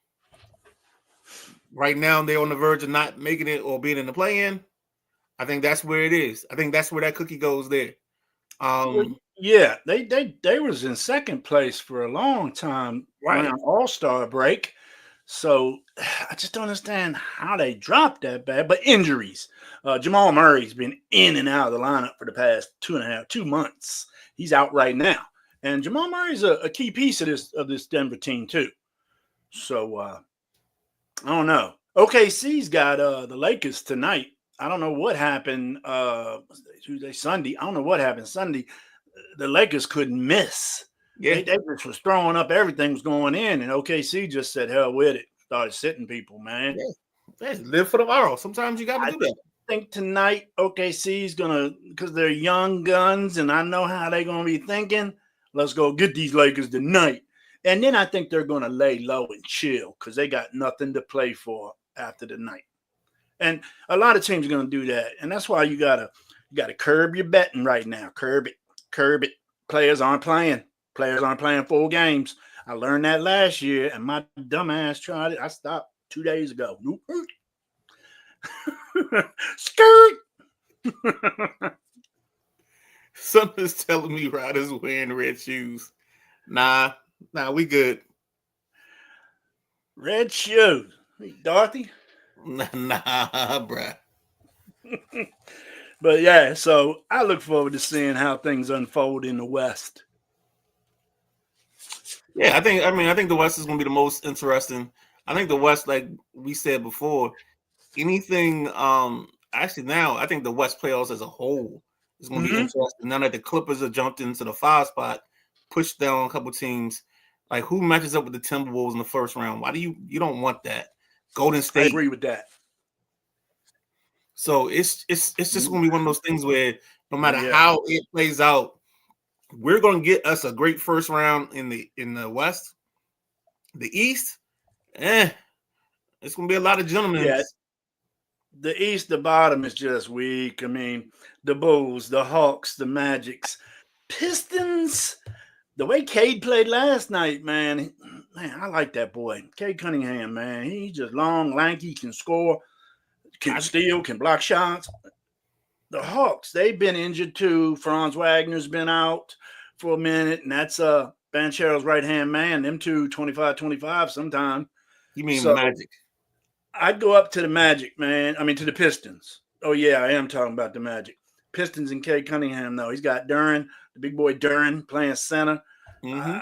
Right now, they're on the verge of not making it or being in the play-in. I think that's where it is. I think that's where that cookie goes there. Yeah, they was in second place for a long time around All-Star break. So I just don't understand how they dropped that bad. But injuries. Jamal Murray's been in and out of the lineup for the past 2 months. He's out right now. And Jamal Murray's a key piece of this Denver team too. So I don't know. OKC's got the Lakers tonight. I don't know what happened Tuesday, Sunday. I don't know what happened Sunday. The Lakers couldn't miss. Yeah. They just was throwing up. Everything was going in, and OKC just said, hell with it. Started sitting people, man. Yeah, live for tomorrow. Sometimes you got to do that. I think tonight OKC's going to, because they're young guns, and I know how they're going to be thinking, let's go get these Lakers tonight. And then I think they're going to lay low and chill because they got nothing to play for after the night. And a lot of teams are going to do that. And that's why you gotta curb your betting right now. Curb it. Players aren't playing full games. I learned that last year, and my dumb ass tried it. I stopped 2 days ago. Skirt. Something's telling me Ryder's wearing red shoes. Nah, we good. Red shoes. Dorothy? Nah, bruh. But yeah, so I look forward to seeing how things unfold in the West. Yeah, I think the West is going to be the most interesting. I think the West, like we said before, anything. Actually, now I think the West playoffs as a whole is going to be interesting. Now that the Clippers have jumped into the 5 spot, pushed down a couple teams, like who matches up with the Timberwolves in the first round? Why do you don't want that? Golden State. I agree with that. So it's just going to be one of those things where no matter how it plays out, we're going to get us a great first round in the West. The East, it's going to be a lot of gentlemen. Yeah. The East, the bottom is just weak. I mean, the Bulls, the Hawks, the Magics, Pistons. The way Cade played last night, man, I like that boy. Cade Cunningham, man. He's just long, lanky, can score, can steal, can block shots. The Hawks, they've been injured too. Franz Wagner's been out for a minute, and that's Banchero's right-hand man. Them two, 25-25 sometime. You mean Magic? I'd go up to the Magic, man. I mean, to the Pistons. Oh, yeah, I am talking about the Magic. Pistons and Cade Cunningham, though. He's got Duren, the big boy Duren, playing center. Mm-hmm.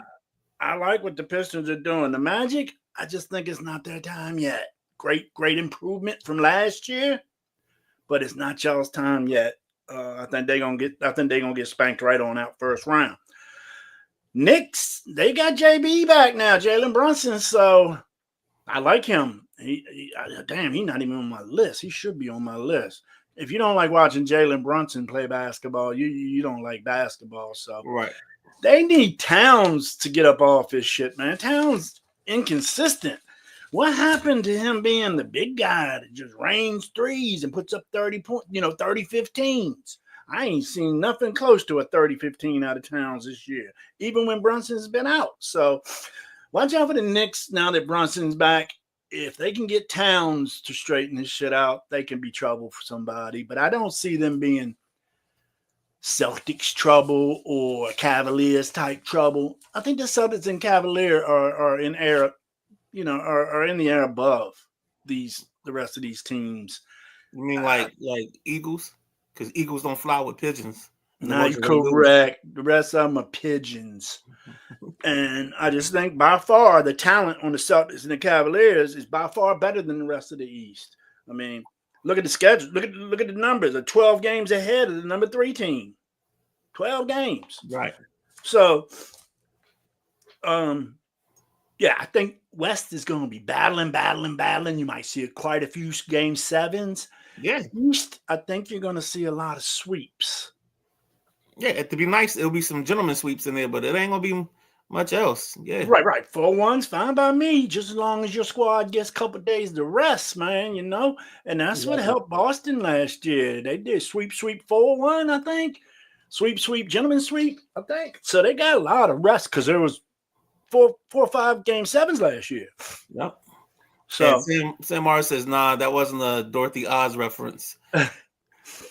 I like what the Pistons are doing. The Magic, I just think it's not their time yet. Great improvement from last year, but it's not y'all's time yet. I think they're gonna get spanked right on out first round. Knicks, they got JB back now, Jalen Brunson. So I like him. He's not even on my list. He should be on my list. If you don't like watching Jalen Brunson play basketball, you don't like basketball. So right. They need Towns to get up off his shit, man. Towns inconsistent. What happened to him being the big guy that just rains threes and puts up 30 points, 30-15s? I ain't seen nothing close to a 30-15 out of Towns this year, even when Brunson's been out. So watch out for the Knicks now that Brunson's back. if they can get Towns to straighten this shit out, they can be trouble for somebody. But I don't see them being Celtics trouble or Cavaliers type trouble. I think the Celtics and Cavalier are in air, are in the air above the rest of these teams. You mean like Eagles? Because Eagles don't fly with pigeons. No, you're correct. The rest of them are pigeons. And I just think by far the talent on the Celtics and the Cavaliers is by far better than the rest of the East. I mean, look at the schedule. Look at the numbers. They're 12 games ahead of the number 3 team. 12 games. Right. So, yeah, I think West is going to be battling. You might see quite a few game 7s. Yeah. East, I think you're going to see a lot of sweeps. Yeah, to be nice, it'll be some gentleman sweeps in there, but it ain't going to be much else. Yeah. Right. 4-1's fine by me, just as long as your squad gets a couple of days to rest, man, And that's what helped Boston last year. They did sweep 4-1, I think. Sweep, gentleman sweep, I think. So they got a lot of rest because there was 4 or 5 game 7s last year. Yep. So Sam Morris says, nah, that wasn't a Dorothy Oz reference.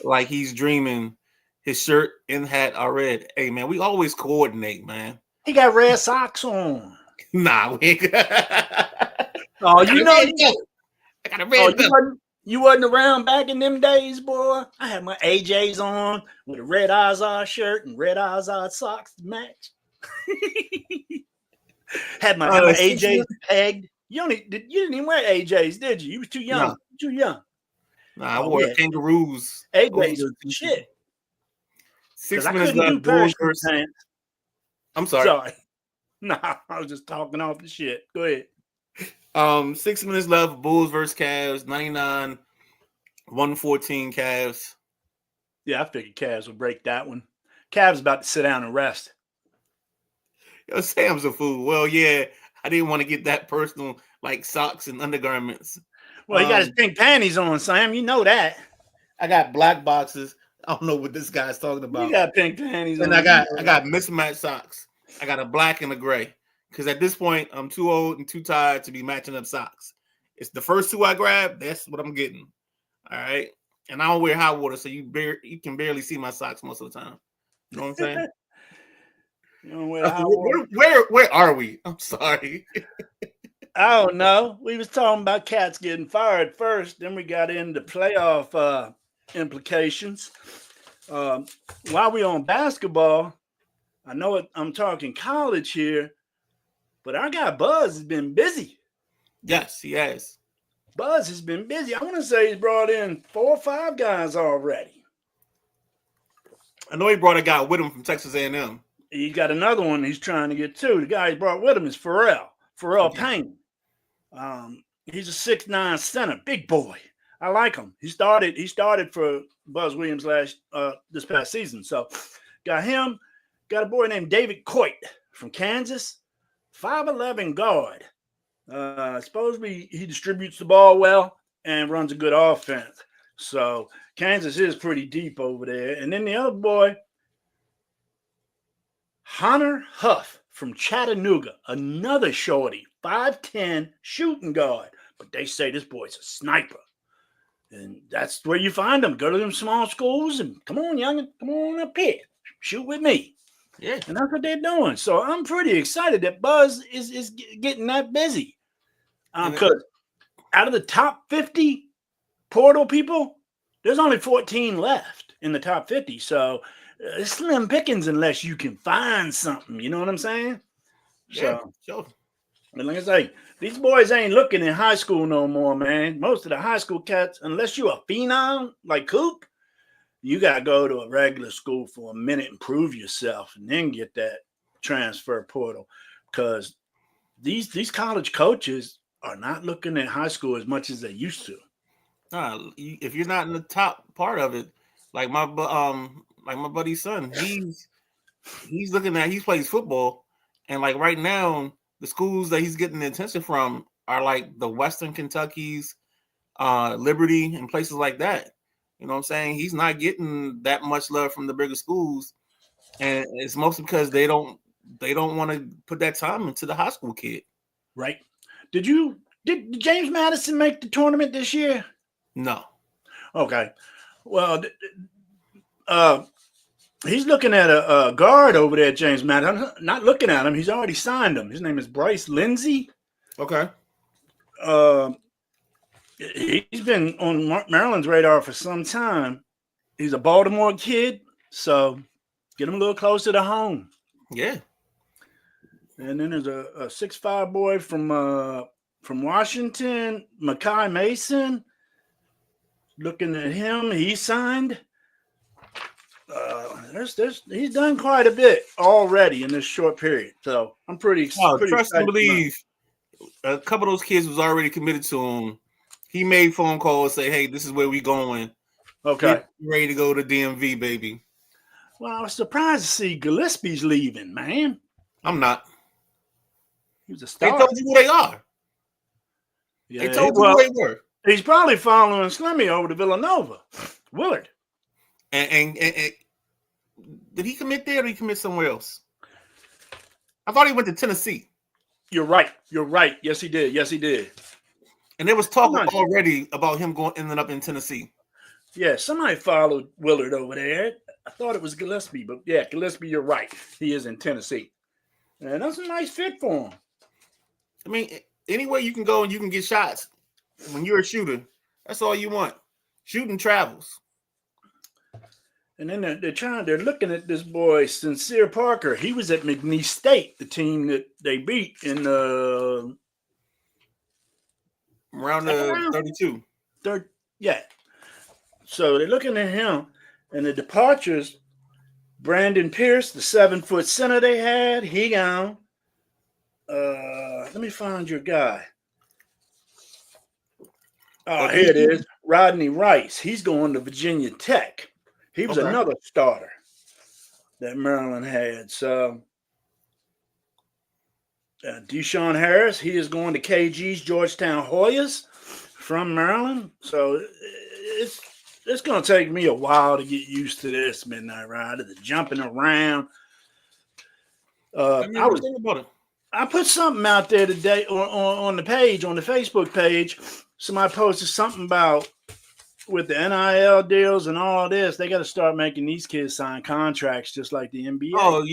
Like he's dreaming. His shirt and hat are red. Hey, man, we always coordinate, man. He got red socks on. Nah, we ain't. Oh, you know. I got a red belt. You wasn't around back in them days, boy. I had my AJs on with a red Azar shirt and red Azar socks to match. had my AJs pegged. You didn't even wear AJs, did you? You was too young. No. Too young. Nah, I wore kangaroos. AJs are shit. 6 minutes left. Bulls versus. I'm sorry. Nah, I was just talking off the shit. Go ahead. 6 minutes left. Bulls versus Cavs. 99, 114 Cavs. Yeah, I figured Cavs would break that one. Cavs about to sit down and rest. Yo, Sam's a fool. Well, yeah, I didn't want to get that personal, like socks and undergarments. Well, he got his pink panties on, Sam. You know that. I got black boxes. I don't know what this guy's talking about. You got pink panties and on. I got mismatched socks. I got a black and a gray. Because at this point, I'm too old and too tired to be matching up socks. It's the first 2 I grab. That's what I'm getting. All right. And I don't wear hot water, so you can barely see my socks most of the time. You know what I'm saying? You don't wear hot water. Where are we? I'm sorry. I don't know. We was talking about cats getting fired first. Then we got into playoff implications. While we on basketball, I know I'm talking college here, but our guy Buzz has been busy. Yes, he has. Buzz has been busy. I want to say he's brought in 4 or 5 guys already. I know he brought a guy with him from Texas A&M. He's got another one he's trying to get too. The guy he brought with him is Pharrell Payne. He's a 6'9" center, big boy. I like him. He started for Buzz Williams this past season. So got him. Got a boy named David Coit from Kansas, 5'11" guard. Supposedly he distributes the ball well and runs a good offense. So Kansas is pretty deep over there. And then the other boy, Hunter Huff from Chattanooga, another shorty, 5'10" shooting guard. But they say this boy's a sniper. And that's where you find them. Go to them small schools and come on, youngin', come on up here. Shoot with me. Yeah. And that's what they're doing. So I'm pretty excited that Buzz is getting that busy. Because out of the top 50 portal people, there's only 14 left in the top 50. So it's slim pickings unless you can find something. You know what I'm saying? Yeah, so, sure. And like I say, these boys ain't looking in high school no more, man. Most of the high school cats, unless you're a phenom like Coop, you got to go to a regular school for a minute and prove yourself and then get that transfer portal. Because these college coaches are not looking at high school as much as they used to. If you're not in the top part of it, like my buddy's son, he's looking at, he plays football, and like right now, the schools that he's getting the attention from are like the Western Kentucky's, Liberty, and places like that. You know what I'm saying? He's not getting that much love from the bigger schools, and it's mostly because they don't want to put that time into the high school kid. Right? Did you Did James Madison make the tournament this year? No. Okay. Well, he's looking at a guard over there, James Madison. I'm not looking at him. He's already signed him. His name is Bryce Lindsey. Okay. He's been on Maryland's radar for some time. He's a Baltimore kid, so get him a little closer to home. Yeah. And then there's a 6'5" boy from Washington, Makai Mason. Looking at him, he signed. He's done quite a bit already in this short period, so I'm pretty. Trust and believe. A couple of those kids was already committed to him. He made phone calls, say, "Hey, this is where we going. Okay, get ready to go to DMV, baby." Well, I was surprised to see Gillespie's leaving, man. I'm not. He was a star. They told you who they are. Yeah, they told you who they were. He's probably following Slimmy over to Villanova. Willard. And did he commit there or did he commit somewhere else? I thought he went to Tennessee. You're right. Yes, he did. And there was talk already about him ending up in Tennessee. Yeah, somebody followed Willard over there. I thought it was Gillespie, but yeah, Gillespie, you're right. He is in Tennessee. And that's a nice fit for him. I mean, anywhere you can go and you can get shots when you're a shooter, that's all you want. Shooting travels. And then they're looking at this boy, Sincere Parker. He was at McNeese State, the team that they beat in around the 32. Yeah. So they're looking at him, and the departures. Brandon Pierce, the 7-foot center they had, he gone. Let me find your guy. Oh, here it is. Rodney Rice. He's going to Virginia Tech. He was another starter that Maryland had. So Deshaun Harris, he is going to KG's Georgetown Hoyas from Maryland. So it's going to take me a while to get used to this Midnight Rider, the jumping around. I put something out there today on the page, on the Facebook page. Somebody posted something about with the NIL deals and all this, they got to start making these kids sign contracts just like the NBA. Oh,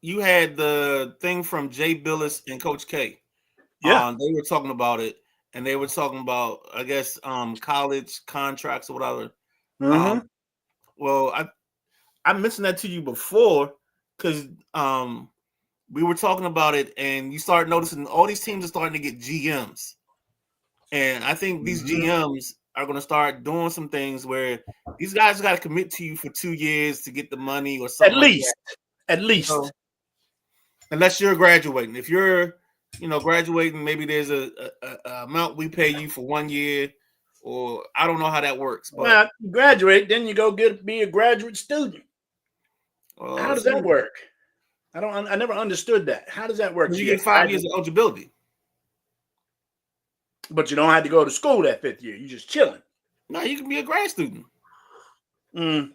you had the thing from Jay Billis and Coach K. Yeah, they were talking about it, and they were talking about, I guess, college contracts or whatever. Mm-hmm. Well, I mentioned that to you before because we were talking about it, and you start noticing all these teams are starting to get GMs, and I think these GMs are going to start doing some things where these guys got to commit to you for 2 years to get the money or something. At least. So, unless you're graduating. If you're, graduating, maybe there's a amount we pay you for 1 year, or I don't know how that works. But well, you graduate, then you go be a graduate student. How does that work? I never understood that. How does that work? You get 5 years of eligibility. But you don't have to go to school that 5th year. You're just chilling. No, you can be a grad student. Go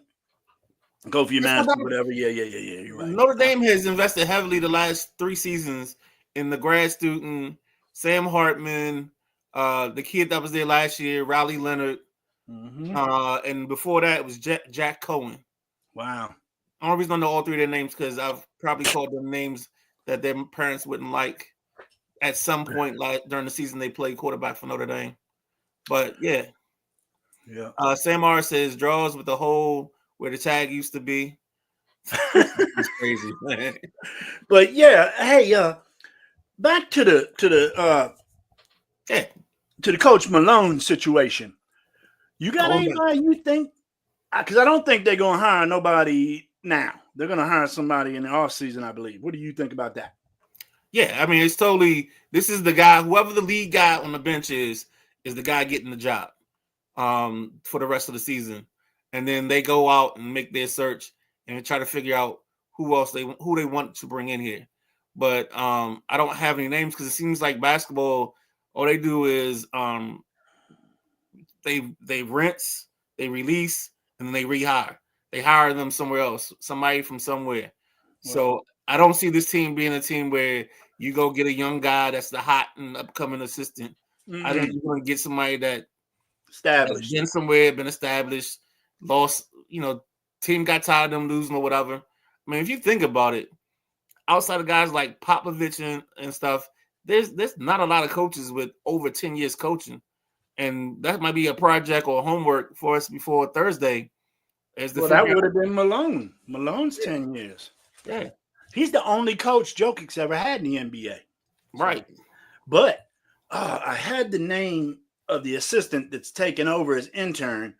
for your master's or whatever. Yeah. You're right. Notre Dame has invested heavily the last 3 seasons in the grad student. Sam Hartman, the kid that was there last year, Riley Leonard, and before that it was Jack Cohen. Wow. The only reason I know all 3 of their names because I've probably called them names that their parents wouldn't like. At some point, like during the season, they played quarterback for Notre Dame. But yeah. Sam R says draws with the hole where the tag used to be. It's crazy, man. But yeah, hey, back to the Coach Malone situation. You got anybody you think? Because I don't think they're gonna hire nobody now. They're gonna hire somebody in the offseason, I believe. What do you think about that? Yeah, I mean, it's totally. This is the guy. Whoever the lead guy on the bench is the guy getting the job for the rest of the season, and then they go out and make their search and try to figure out who they want to bring in here. But I don't have any names because it seems like basketball. All they do is they rinse, they release, and then they rehire. They hire them somewhere else, somebody from somewhere. Wow. So I don't see this team being a team where you go get a young guy that's the hot and upcoming assistant I think you're going to get somebody that established, been somewhere, been established, lost. Team got tired of them losing or whatever. I mean, if you think about it, outside of guys like Popovich and stuff, there's not a lot of coaches with over 10 years coaching. And that might be a project or homework for us before Thursday. That would have been Malone. Malone's 10 years. Yeah. He's the only coach Jokic's ever had in the NBA. Right. But I had the name of the assistant that's taken over as intern,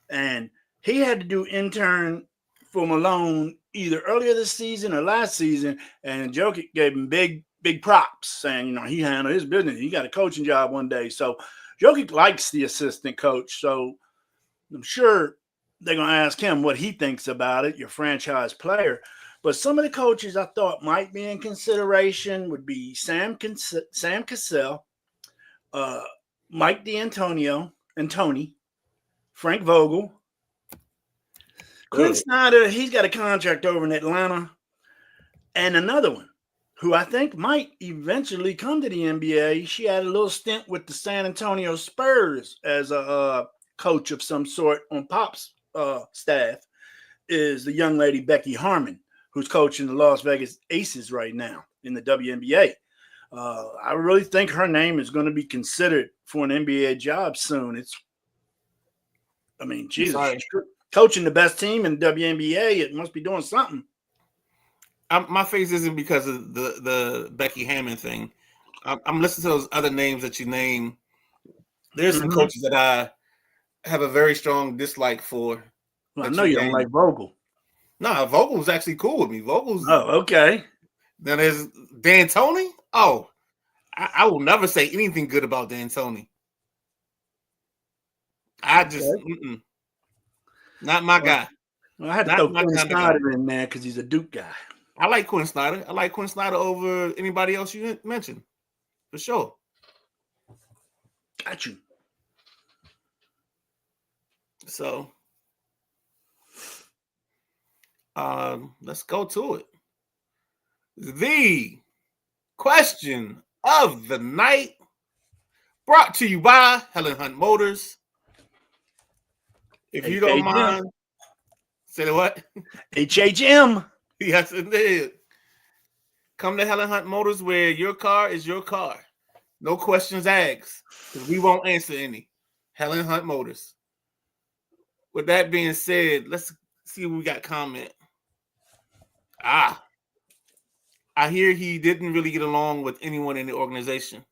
and he had to do intern for Malone either earlier this season or last season, and Jokic gave him big props, saying, he handled his business. He got a coaching job one day. So Jokic likes the assistant coach. So I'm sure they're going to ask him what he thinks about it, your franchise player. But some of the coaches I thought might be in consideration would be Sam Cassell, Mike D'Antonio, and Tony, Frank Vogel, Quinn Snyder. He's got a contract over in Atlanta, and another one who I think might eventually come to the NBA. She had a little stint with the San Antonio Spurs as a coach of some sort on Pop's staff, is the young lady Becky Harmon, who's coaching the Las Vegas Aces right now in the WNBA. I really think her name is going to be considered for an NBA job soon. Jesus, coaching the best team in WNBA, it must be doing something. My face isn't because of the Becky Hammond thing. I'm listening to those other names that you name. There's some coaches that I have a very strong dislike for. Well, I know you don't like Vogel. No, Vogel's actually cool with me. Vogel's. Oh, okay. Then there's D'Antoni. Oh, I will never say anything good about D'Antoni. I just not my guy. Well, I had to throw Quinn Snyder in there because he's a Duke guy. I like Quinn Snyder. I like Quinn Snyder over anybody else you mentioned, for sure. Got you. So, let's go to it. The question of the night, brought to you by Helen Hunt Motors. If you don't mind, say what? HHM. Yes, indeed. Come to Helen Hunt Motors, where your car is your car. No questions asked, because we won't answer any. Helen Hunt Motors. With that being said, let's see what we got comment. I hear he didn't really get along with anyone in the organization.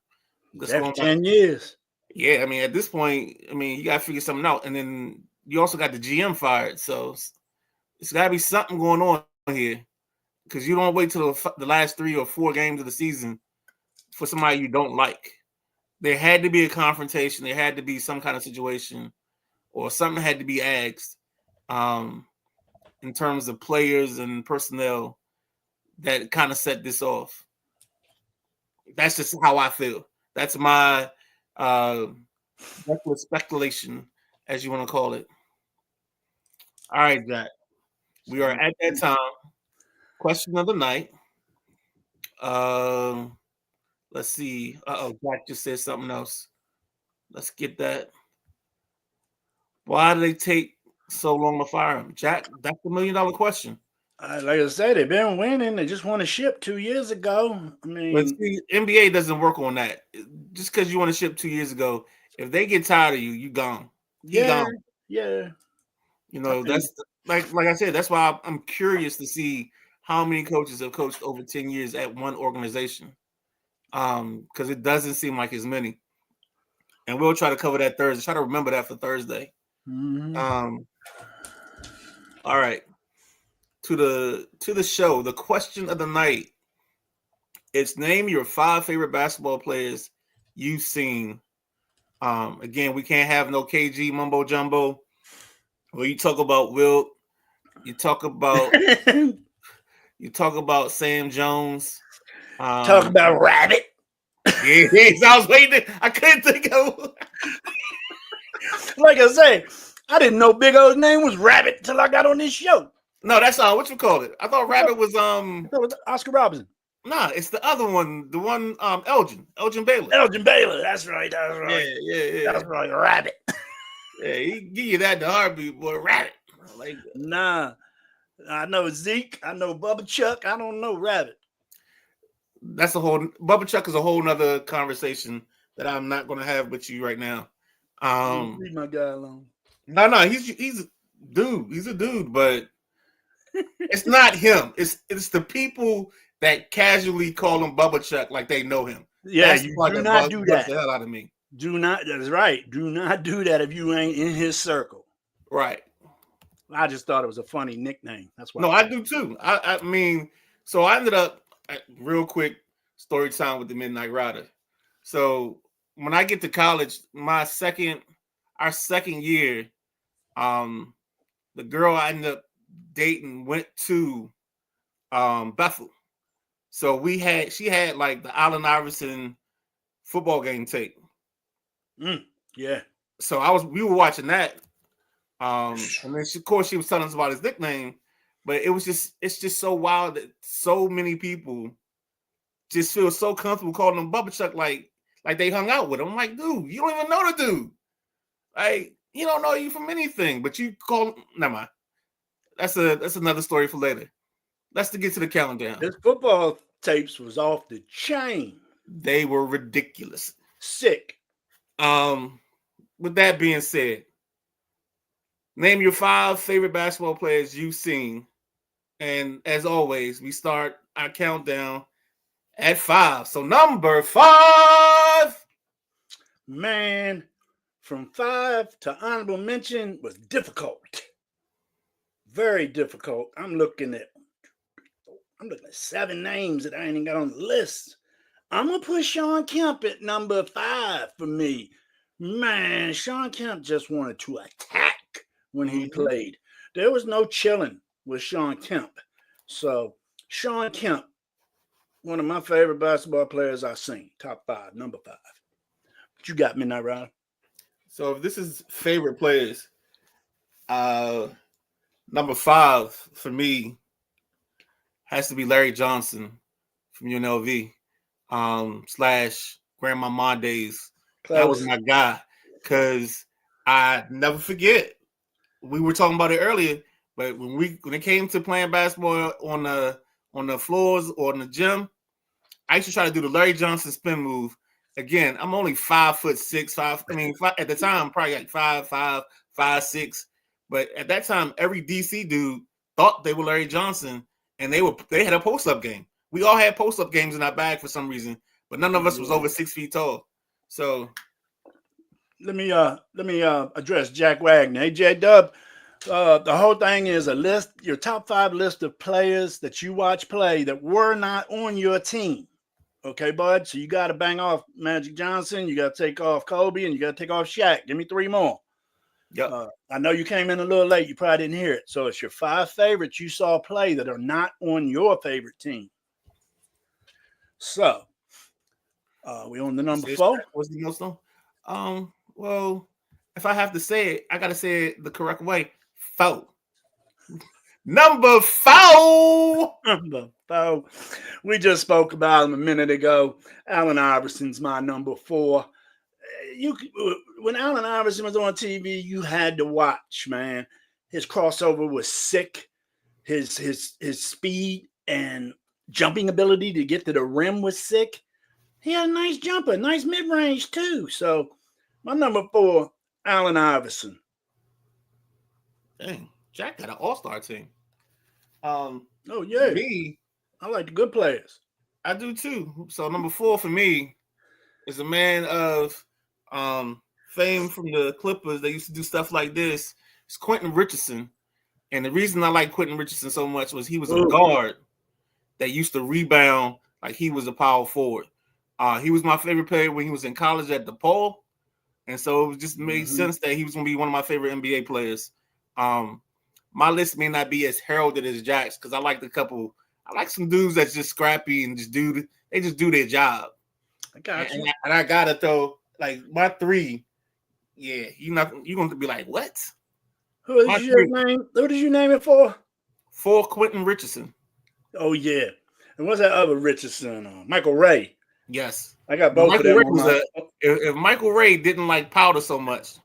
After 10 years. Yeah, at this point, you got to figure something out. And then you also got the GM fired. So it's got to be something going on here, because you don't wait till the last 3 or 4 games of the season for somebody you don't like. There had to be a confrontation. There had to be some kind of situation, or something had to be asked in terms of players and personnel that kind of set this off. That's just how I feel. That's my speculation, as you want to call it. All right, Jack. We are at that time. Question of the night. Let's see. Jack just said something else. Let's get that. Why do they take so long to fire him? Jack, that's the $1 million question. Like I said, they've been winning. They just won a ship 2 years ago. But see, NBA doesn't work on that. Just because you won a ship 2 years ago, if they get tired of you, you gone. Gone. Yeah. That's like I said. That's why I'm curious to see how many coaches have coached over 10 years at one organization. Because it doesn't seem like as many. And we'll try to cover that Thursday. Try to remember that for Thursday. Mm-hmm. All right. To the show, the question of the night. It's name your 5 favorite basketball players you've seen. Again, we can't have no KG mumbo jumbo. Where you talk about Wilt, you talk about Sam Jones. Talk about Rabbit. Yeah, I was waiting. I couldn't think of. Like I say, I didn't know Big O's name was Rabbit until I got on this show. No, that's what you call it. I thought Rabbit was That was Oscar Robertson. Nah, it's the other one. The one, Elgin Baylor. Elgin Baylor. That's right. That's Yeah, right. yeah. That's right. Rabbit. Yeah, he give you that in the heartbeat, boy. Rabbit. Like, Nah. I know Zeke. I know Bubba Chuck. I don't know Rabbit. that's a whole Bubba Chuck is a whole nother conversation that I'm not going to have with you right now. Leave my guy alone. No, he's a dude. He's a dude, but it's not him. It's the people that casually call him Bubba Chuck like they know him. Yeah, That's you the part do that not do bugs that. the hell out of me. Do not. That's right. Do not do that if you ain't in his circle. Right. I just thought it was a funny nickname. That's why. No, I do too. I mean, so I ended up real quick story time with the Midnight Rider. So when I get to college, our second year, the girl I ended up dating went to Bethel. So she had like the Allen Iverson football game tape. Yeah. So we were watching that. And then of course she was telling us about his nickname, but it's just so wild that so many people just feel so comfortable calling him Bubba Chuck like they hung out with him. I'm like, dude, you don't even know the dude. Like, he don't know you from anything, but you call him. Never mind. That's another story for later. Let's get to the countdown. His football tapes was off the chain. They were ridiculous. Sick. With that being said, name your 5 favorite basketball players you've seen. And as always, we start our countdown at 5. So number 5. Man, from 5 to honorable mention was difficult. Very difficult. I'm looking at 7 names that I ain't even got on the list. I'm going to put Sean Kemp at number 5 for me. Man, Sean Kemp just wanted to attack when he played. There was no chilling with Sean Kemp. So, Sean Kemp, one of my favorite basketball players I've seen. Top 5, number 5. What you got, Midnight Rider? So, if this is favorite players, number 5 for me has to be Larry Johnson from UNLV / Grandma Mondays. That was my guy, because I never forget. We were talking about it earlier, but when it came to playing basketball on the floors or in the gym, I used to try to do the Larry Johnson spin move. Again, I'm only 5'6". At the time, probably like 5'5", 5'6". But at that time, every DC dude thought they were Larry Johnson, and they had a post-up game. We all had post-up games in our bag for some reason, but none of us was over 6 feet tall. So let me address Jack Wagner. Hey, J-Dub, the whole thing is a list, your top 5 list of players that you watch play that were not on your team. Okay, bud? So you got to bang off Magic Johnson, you got to take off Kobe, and you got to take off Shaq. Give me 3 more. Yep. I know you came in a little late. You probably didn't hear it. So it's your 5 favorites you saw play that are not on your favorite team. So we on the number 4? What's the most on? Well, if I have to say it, I gotta say it the correct way. 4. Number 4. Number 4. We just spoke about him a minute ago. Allen Iverson's my number 4. When Allen Iverson was on TV, you had to watch, man. His crossover was sick. His speed and jumping ability to get to the rim was sick. He had a nice jumper, nice mid-range too. So my number 4, Allen Iverson. Dang, Jack got an all-star team. Oh yeah. Me, I like the good players. I do too. So number 4 for me is a man of fame from the Clippers. They used to do stuff like this. It's Quentin Richardson. And the reason I like Quentin Richardson so much was he was a guard that used to rebound like he was a power forward. He was my favorite player when he was in college at DePaul. And so it just made sense that he was going to be one of my favorite NBA players. My list may not be as heralded as Jack's because I like some dudes that's just scrappy and just do their job. I got you. And I got to throw, like, my 3, yeah, you're going to be like, what? Who did you name it for? 4, Quentin Richardson. Oh, yeah. And what's that other Richardson? Michael Ray. Yes. I got both Michael of Ray them on was my. if Michael Ray didn't like powder so much,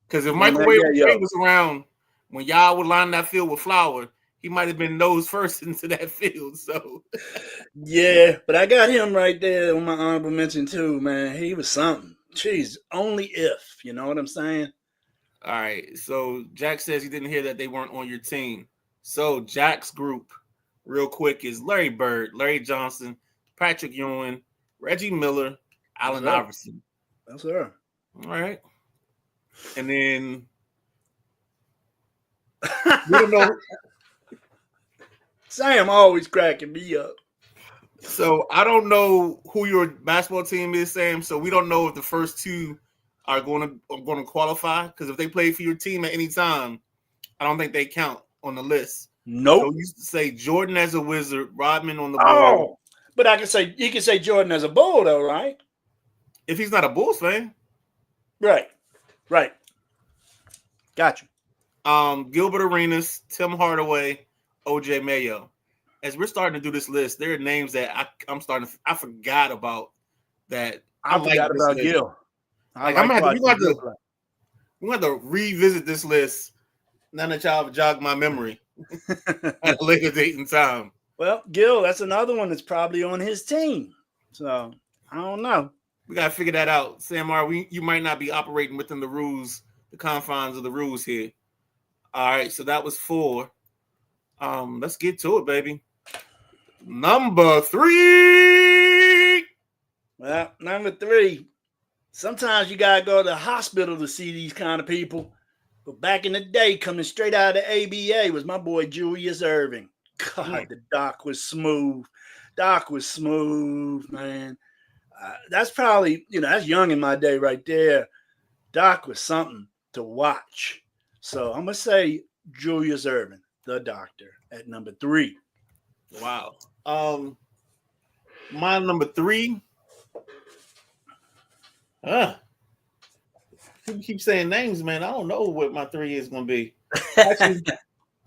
because if Michael Man, Ray yeah, was around when y'all would line that field with flour, he might have been nose first into that field. So yeah, but I got him right there on my honorable mention too, man. He was something. Jeez, only if, you know what I'm saying? all right. So Jack says he didn't hear that they weren't on your team. So Jack's group, real quick, is Larry Bird, Larry Johnson, Patrick Ewing, Reggie Miller, Allen Yes, sir. Iverson. That's her. All right. And then we don't know. Sam always cracking me up. So I don't know who your basketball team is, Sam. So we don't know if the first two are going to qualify, because if they play for your team at any time, I don't think they count on the list. Nope. So you used to say Jordan as a Wizard, Rodman on the Bulls. Oh, but I can say you can say Jordan as a Bull though, right? If he's not a Bulls fan, Right. Got you. Gilbert Arenas, Tim Hardaway, OJ Mayo. As we're starting to do this list, there are names that I forgot about that. I forgot about list. Gil. We're going to revisit this list now that y'all have jogged my memory at a later date and time. Well, Gil, that's another one that's probably on his team. So I don't know. We got to figure that out. Sam R, you might not be operating within the rules, the confines of the rules here. All right, so that was 4. Let's get to it, baby. Number 3. Well, number 3. Sometimes you gotta go to the hospital to see these kind of people. But back in the day, coming straight out of the ABA was my boy Julius Erving. God, the Doc was smooth. Man. That's probably, that's young in my day right there. Doc was something to watch. So I'm going to say Julius Erving, the doctor, at number 3. Wow. My number 3. People keep saying names, man. I don't know what my 3 is going to be. Actually,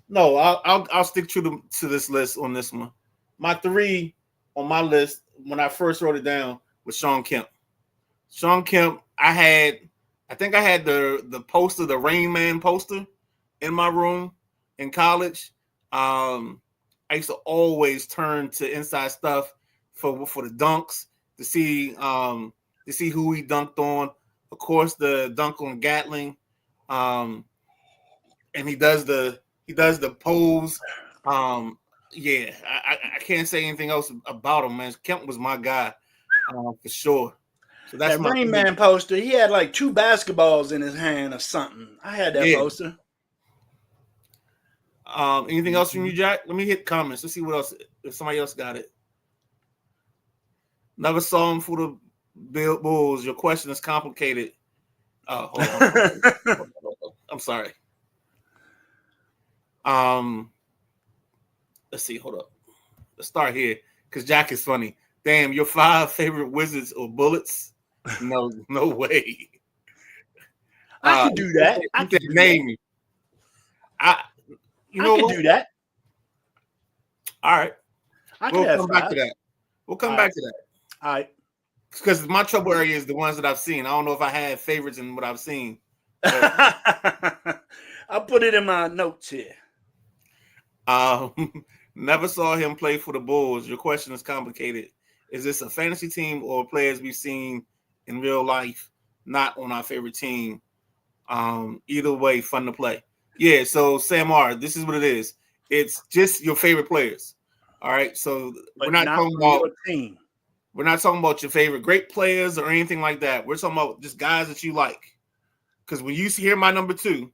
no, I'll stick to this list on this one. My 3 on my list, when I first wrote it down, was Shawn Kemp. Shawn Kemp, I think I had the poster, the Rain Man poster in my room in college. I used to always turn to Inside Stuff for the dunks to see who he dunked on. Of course, the dunk on Gatling, and he does the pose. Yeah, I can't say anything else about him, man. Kemp was my guy for sure. So that's that Rain Man poster. He had like 2 basketballs in his hand or something. I had that poster. Anything else from you, Jack? Let me hit comments. Let's see what else. If somebody else got it. Never saw him for the Bulls. Your question is complicated. Oh, hold on. I'm sorry. Let's see. Hold up. Let's start here because Jack is funny. Damn, your 5 favorite Wizards or Bullets? No way. I could do that. I could name me. I could do that. All right. We'll come back to that. We'll come back to that. All right. Because my trouble area is the ones that I've seen. I don't know if I had favorites in what I've seen. I'll put it in my notes here. Never saw him play for the Bulls. Your question is complicated. Is this a fantasy team or players we've seen in real life, not on our favorite team? Either way, fun to play. Yeah, so Sam R, this is what it is. It's just your favorite players. All right. So we're not talking about team. We're not talking about your favorite great players or anything like that. We're talking about just guys that you like. Because when you hear my number 2,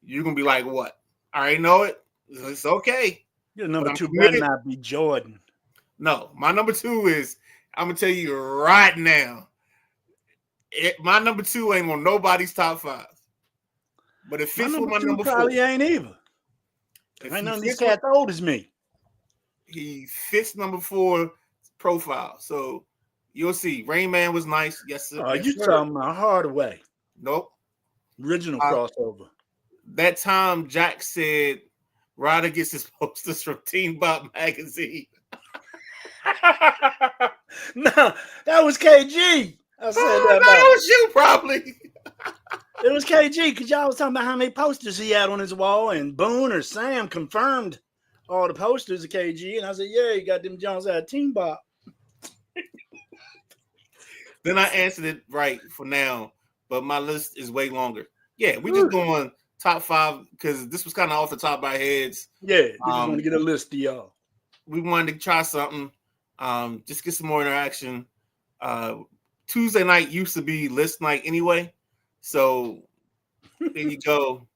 you're gonna be like, "What? I already know it. It's okay." Your number 2 better not be Jordan. No, my number 2 is. I'm gonna tell you right now. My number 2 ain't on nobody's top 5, but it fits with my number 4. Probably ain't either. Ain't none of these cats old as me. He fits number 4 profile, so you'll see. Rain Man was nice. Yes, sir. Oh, you talking about Hardaway? Nope. Original crossover. That time, Jack said Ryder gets his posters from Teen Bop magazine. No, that was KG. I said Oh, that no, about. that was you probably. It was KG because y'all was talking about how many posters he had on his wall, and Boone or Sam confirmed all the posters of KG, and I said, "Yeah, he got them Jones at Team Bop." Then I answered it right for now, but my list is way longer. Yeah, we just going top 5 because this was kind of off the top of our heads. Yeah, we just want to get a list of y'all. We wanted to try something, just get some more interaction. Tuesday night used to be list night anyway, so there you go.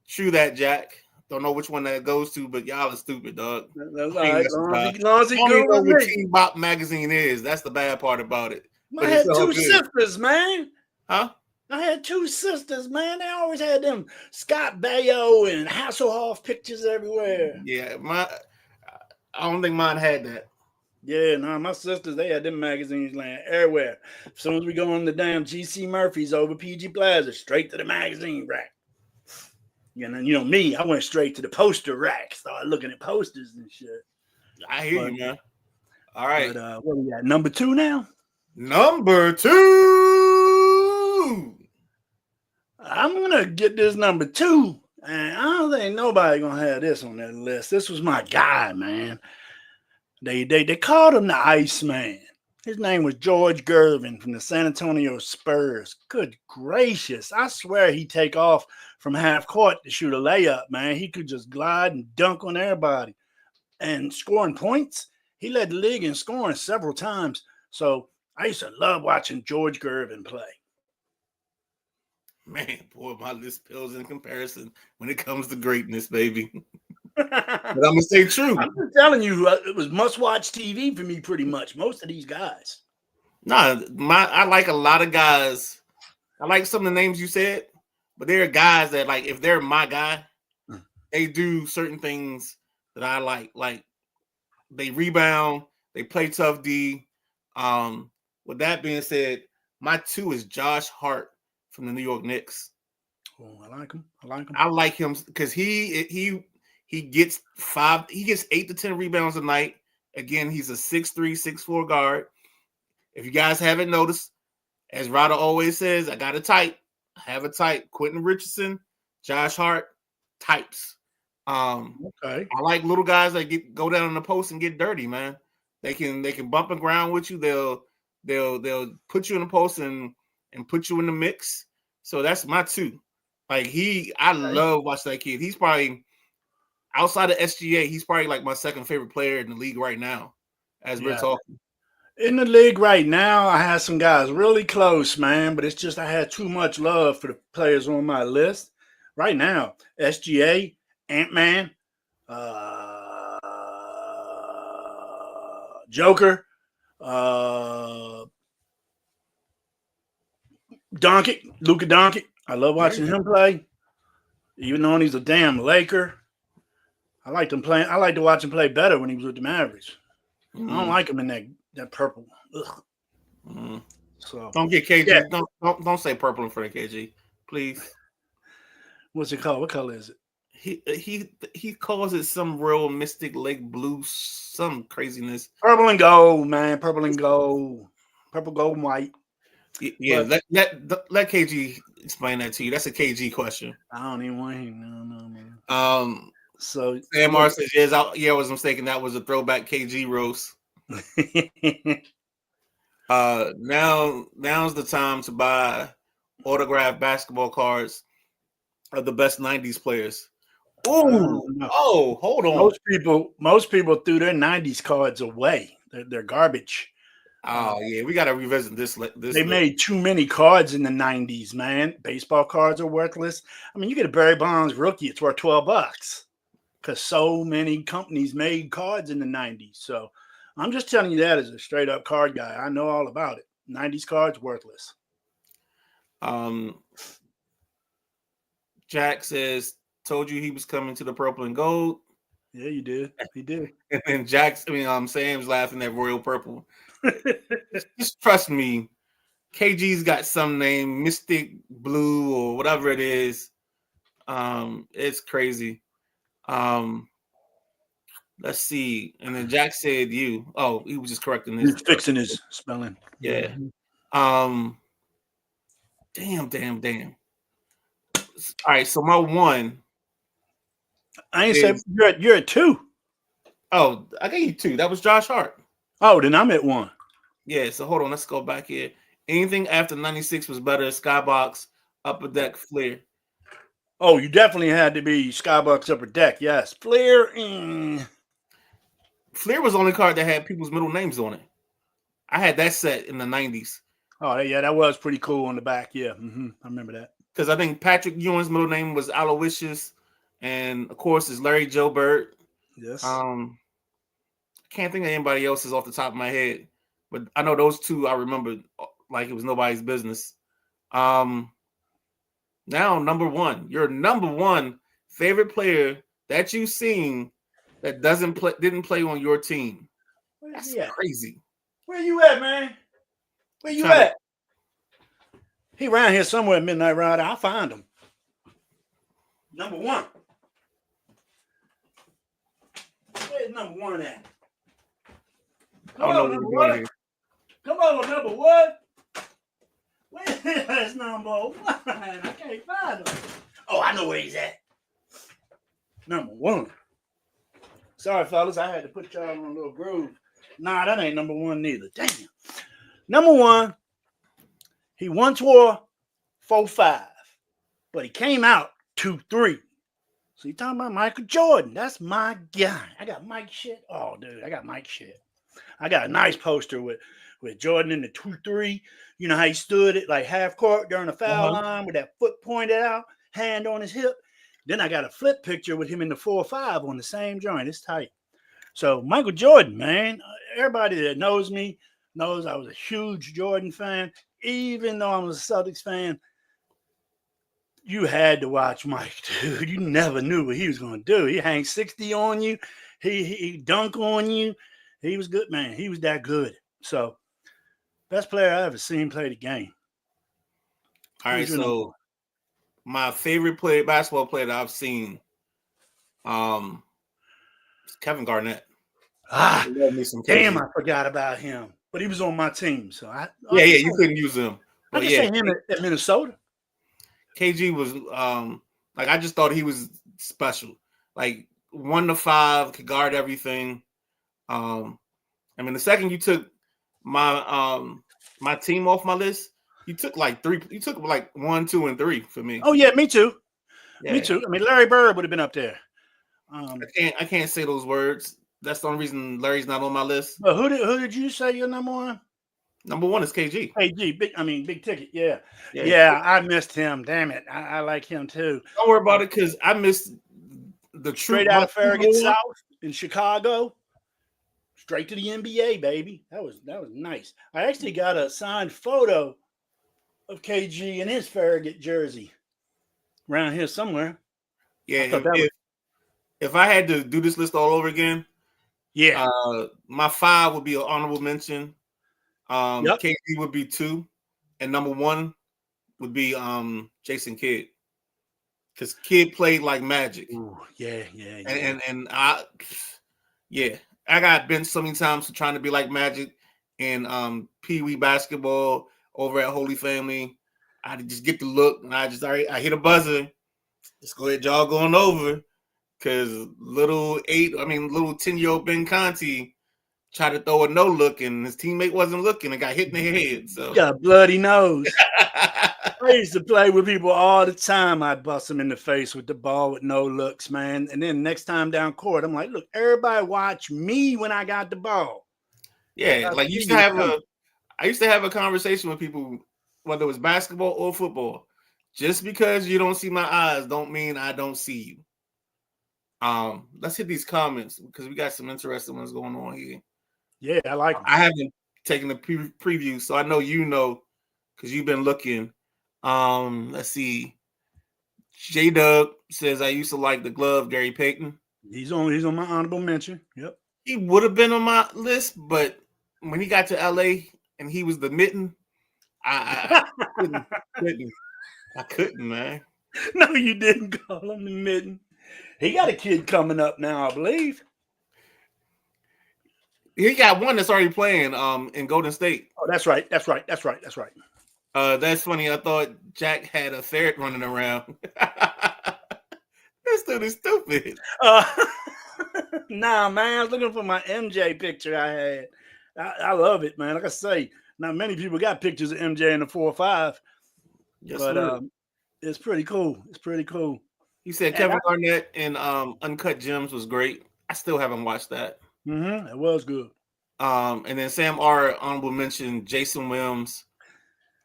True that, Jack. Don't know which one that goes to, but y'all are stupid, dog. That's I all mean, right. that's Long about- as long as I he don't good even know with what me. Teen Bop magazine is. That's the bad part about it. I But had it's all two good. sisters, man. Huh? I had 2 sisters, man. They always had them Scott Baio and Hasselhoff pictures everywhere. Yeah, I don't think mine had that. Yeah, no, my sisters, they had them magazines laying everywhere. As soon as we go on the damn GC Murphy's over PG Plaza, straight to the magazine rack. You know me, I went straight to the poster rack, started looking at posters and shit. I hear you, man. All right. But what we got? Number 2 now? Number 2. I'm gonna get this number 2. And I don't think nobody gonna have this on that list. This was my guy, man. They called him the Iceman. His name was George Gervin from the San Antonio Spurs. Good gracious. I swear he'd take off from half court to shoot a layup, man. He could just glide and dunk on everybody. And scoring points, he led the league in scoring several times. So I used to love watching George Gervin play. Man, boy, my list pales in comparison when it comes to greatness, baby. But I'm gonna stay true. I'm just telling you, it was must-watch TV for me pretty much. Most of these guys. Nah, I like a lot of guys. I like some of the names you said, but there are guys that, like, if they're my guy, they do certain things that I like. Like, they rebound, they play tough D. With that being said, my 2 is Josh Hart from the New York Knicks. Oh, I like him. I like him because he gets 8 to 10 rebounds a night. Again, he's a 6'3", 6'4" guard. If you guys haven't noticed, as Ryder always says, I got a type. I have a type. Quentin Richardson, Josh Hart, types. Okay. I like little guys that go down in the post and get dirty, man. They can bump and ground with you. They'll put you in the post and put you in the mix. So that's my 2. Like, I love watching that kid. He's probably, outside of SGA, he's probably like my second favorite player in the league right now, as we're talking. In the league right now, I had some guys really close, man, but it's just I had too much love for the players on my list. Right now, SGA, Ant-Man, Joker, Luka Doncic. I love watching him play, even though he's a damn Laker. I like to watch him play better when he was with the Mavericks. I don't like him in that purple. So don't get KG. Yeah. Don't say purple in front of KG, please. What's it called? What color is it? He calls it some real Mystic Lake blue, some craziness. Purple and gold, man. Purple and gold. Purple, gold, and white. Yeah, but let KG explain that to you. That's a KG question. I don't even want him. No, man. So Sam R says, yes, I was mistaken. That was a throwback KG roast. Now's the time to buy autographed basketball cards of the best 90s players. Oh, hold on. Most people threw their 90s cards away. They're garbage. Oh, yeah, we got to revisit this. They made too many cards in the 90s, man. Baseball cards are worthless. I mean, you get a Barry Bonds rookie, it's worth $12 because so many companies made cards in the 90s. So I'm just telling you that as a straight up card guy. I know all about it. 90s cards, worthless. Jack says, told you he was coming to the purple and gold. Yeah, you did. He did. And Sam's laughing at Royal Purple. Just trust me. KG's got some name, Mystic Blue or whatever it is. It's crazy. Let's see. And then Jack said you. Oh, he was just correcting He's his. fixing his spelling. Yeah. Damn. All right. So my one I ain't say is. you're at 2. Oh, I gave you 2. That was Josh Hart. Oh, then I'm at 1. Yeah. So hold on. Let's go back here. Anything after 96 was better. Skybox, Upper Deck, Flair. Oh, you definitely had to be Skybox Upper Deck. Yes. Flair. Flair was the only card that had people's middle names on it. I had that set in the 90s. Oh, yeah, that was pretty cool on the back. Yeah, I remember that. Because I think Patrick Ewing's middle name was Aloysius, and of course, is Larry Joe Bird. Yes. I can't think of anybody else's off the top of my head, but I know those 2 I remember like it was nobody's business. Now, number 1, your number 1 favorite player that you've seen that didn't play on your team. That's crazy. Where you at, man? Where you at? He around here somewhere, Midnight Rider. I'll find him. Number 1. Where's number 1 at? Come on, number 1. Come on, number 1. Where's number 1? I can't find him. Oh, I know where he's at. Number 1. Sorry, fellas. I had to put y'all on a little groove. Nah, that ain't number 1 neither. Damn. Number 1, he once wore 4-5, but he came out 2-3. So you talking about Michael Jordan? That's my guy. I got Mike shit. Oh, dude, I got Mike shit. I got a nice poster with Jordan in the 2-3. You know how he stood at like half court during the foul line with that foot pointed out, hand on his hip. Then I got a flip picture with him in the 4-5 on the same joint. It's tight. So Michael Jordan, man, everybody that knows me knows I was a huge Jordan fan. Even though I was a Celtics fan, you had to watch Mike, dude. You never knew what he was going to do. He hang 60 on you. He dunk on you. He was good, man. He was that good. So, best player I ever seen play the game. All right, so my favorite basketball player that I've seen, is Kevin Garnett. Damn, I forgot about him. But he was on my team, so you couldn't use him. I can say him at Minnesota. KG was like I just thought he was special. Like 1-5, could guard everything. I mean, the second you took my my team off my list, you took like 3. You took like 1, 2, and 3 for me. Oh yeah, me too. Yeah. Me too. I mean, Larry Bird would have been up there. I can't say those words. That's the only reason Larry's not on my list. But who did you say your number 1? Number 1 is KG. KG, big ticket. Yeah. I missed him. Damn it, I like him too. Don't worry about it because I missed the straight out of Farragut South in Chicago, straight to the NBA, baby. That was nice. I actually got a signed photo of KG in his Farragut jersey around here somewhere. Yeah, if I had to do this list all over again, my 5 would be an honorable mention. KD would be 2, and number 1 would be Jason Kidd, because Kidd played like magic. Ooh, yeah. And I got benched so many times for trying to be like Magic and Pee Wee basketball over at Holy Family. I had to just get the look, and I hit a buzzer. Let's go ahead, y'all going over. Because little 10-year-old Ben Conti tried to throw a no look, and his teammate wasn't looking and got hit in the head. So got bloody nose. I used to play with people all the time. I'd bust them in the face with the ball with no looks, man. And then next time down court, I'm like, look, everybody watch me when I got the ball. Yeah, like I used to have a conversation with people, whether it was basketball or football. Just because you don't see my eyes don't mean I don't see you. Let's hit these comments because we got some interesting ones going on here. Yeah, I like them. I haven't taken the preview, so I know you know because you've been looking. Let's see. J-Dub says I used to like the glove, Gary Payton. He's on my honorable mention. Yep. He would have been on my list, but when he got to LA and he was the mitten, I couldn't, man. No, you didn't call him the mitten. He got a kid coming up now, I believe. He got one that's already playing in Golden State. Oh, that's right. That's right. That's funny. I thought Jack had a ferret running around. This dude is stupid. Nah, man. I was looking for my MJ picture I had. I love it, man. Like I say, not many people got pictures of MJ in the 4-5, Yes, but sir. it's pretty cool. It's pretty cool. You said Kevin Garnett and Uncut Gems was great. I still haven't watched that. It was good. And then Sam R. honorable mention Jason Williams.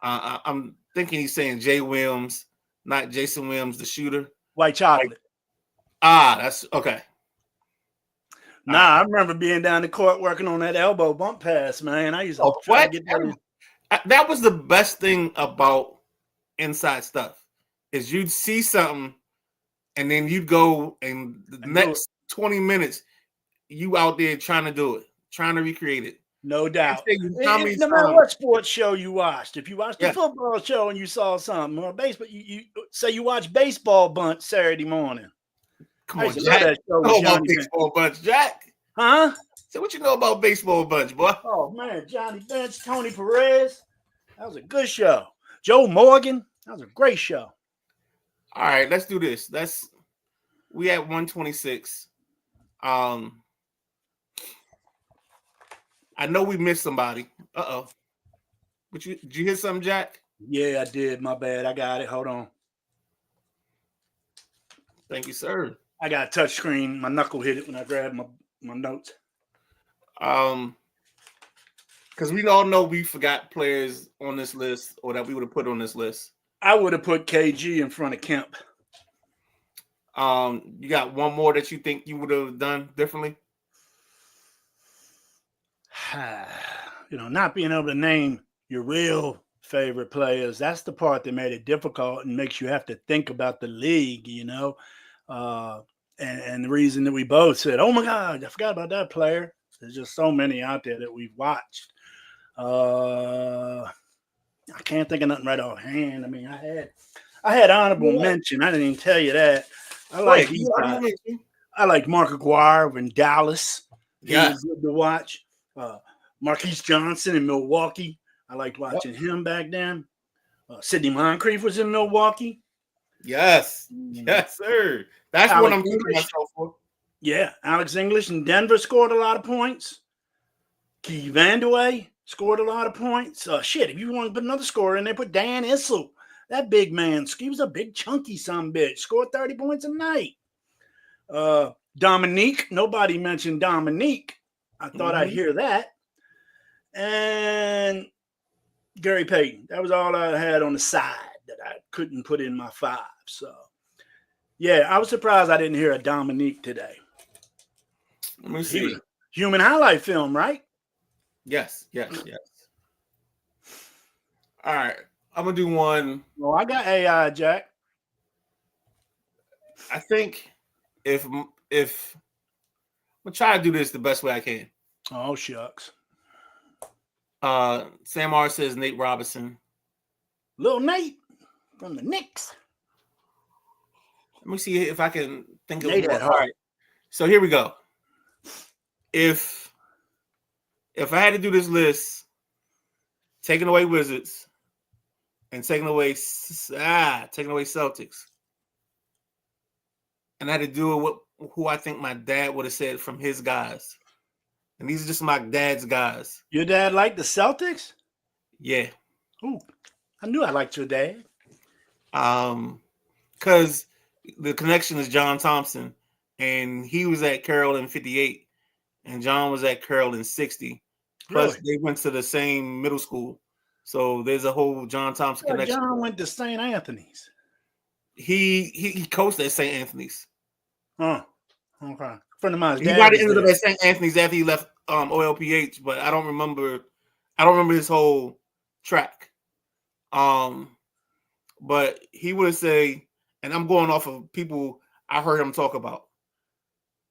I'm thinking he's saying Jay Williams, not Jason Williams, the shooter. White chocolate. That's okay. Nah, I remember being down the court working on that elbow bump pass, man. I used to try to get that. That was the best thing about inside stuff is you'd see something and then you'd go and the next 20 minutes you out there trying to do it, trying to recreate it. No doubt. No matter what sports show you watched, if you watched the football show and you saw something or baseball, you say you watch Baseball Bunch Saturday morning. Come on, Jack. Know about Baseball Bunch, Jack? Huh? So what you know about Baseball Bunch, boy? Oh man, Johnny Bench, Tony Perez. That was a good show. Joe Morgan. That was a great show. All right, let's do this. We at 126. I know we missed somebody. But did you hear something, Jack? Yeah, I did. My bad. I got it. Hold on. Thank you, sir. I got a touch screen. My knuckle hit it when I grabbed my notes. Because we all know we forgot players on this list or that we would have put on this list. I would have put KG in front of Kemp. You got one more that you think you would have done differently? Not being able to name your real favorite players, that's the part that made it difficult and makes you have to think about the league, and the reason that we both said, oh my God, I forgot about that player. There's just so many out there that we've watched. I can't think of nothing right offhand. I mean, I had honorable mention. I didn't even tell you that. I like Mark Aguirre in Dallas. He was good to watch. Marquise Johnson in Milwaukee. I liked watching him back then. Sidney Moncrief was in Milwaukee. Yes, sir. That's what I'm thinking myself for. Yeah, Alex English in Denver scored a lot of points. Keith Vandeweghe scored a lot of points. If you want to put another scorer in there, put Dan Issel. That big man, he was a big chunky sumbitch. Scored 30 points a night. Dominique, nobody mentioned Dominique. I thought I'd hear that. And Gary Payton. That was all I had on the side that I couldn't put in my 5. So, yeah, I was surprised I didn't hear a Dominique today. Let me see. Human highlight film, right? Yes. All right. I'm going to do one. Well, I got AI, Jack. I think if I'm going to try to do this the best way I can. Oh, shucks. Sam R says Nate Robinson. Little Nate from the Knicks. Let me see if I can think of Nate one. All right. So here we go. If I had to do this list, taking away Wizards and taking away Celtics, and I had to do it with who I think my dad would have said from his guys. And these are just my dad's guys. Your dad liked the Celtics? Yeah. Ooh, I knew I liked your dad. Because the connection is John Thompson, and he was at Carroll in 58, and John was at Carroll in 60. Plus, They went to the same middle school. So there's a whole John Thompson connection. John went to St. Anthony's. He coached at St. Anthony's. Oh, okay. Friend of mine. He might have ended up at St. Anthony's after he left OLPH, but I don't remember his whole track. But he would say, and I'm going off of people I heard him talk about.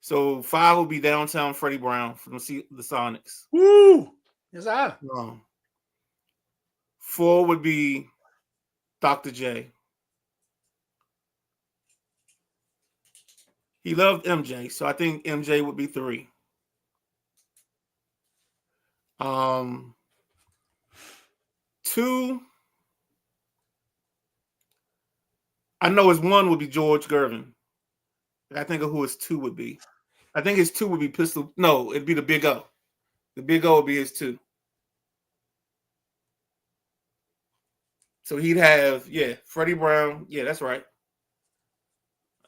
So 5 would be downtown Freddie Brown from the Sonics. Woo! Yes, I. 4 would be Dr. J. He loved MJ, so I think MJ would be 3. Two, I know his one would be George Gervin. I think of who his two would be. I think his two would be Pistol. No, it'd be the Big O. The Big O would be his two. So he'd have, Freddie Brown. Yeah, that's right.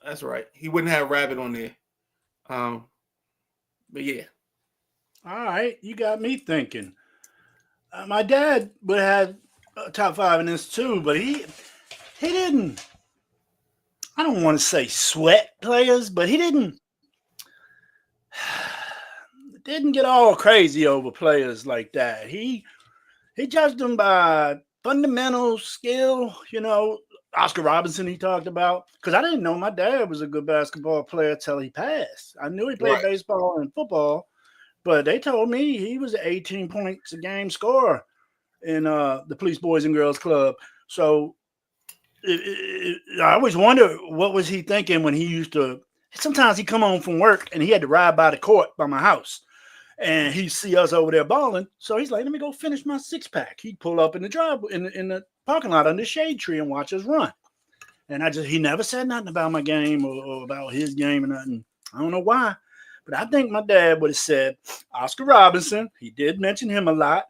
That's right. He wouldn't have Rabbit on there. But yeah. All right, you got me thinking. My dad would have top five in this too, but he didn't. I don't want to say sweat players, but he didn't get all crazy over players like that. He judged them by fundamental skill. Oscar Robinson he talked about, because I didn't know my dad was a good basketball player till he passed. I knew he played baseball and football, but they told me he was an 18 points a game scorer in the Police Boys and Girls Club. So I always wonder what was he thinking when he used to. Sometimes he'd come home from work and he had to ride by the court by my house, and he'd see us over there balling. So he's like, "Let me go finish my six pack." He'd pull up in the drive in the parking lot under the shade tree and watch us run. And he never said nothing about my game or about his game or nothing. I don't know why, but I think my dad would have said Oscar Robinson. He did mention him a lot.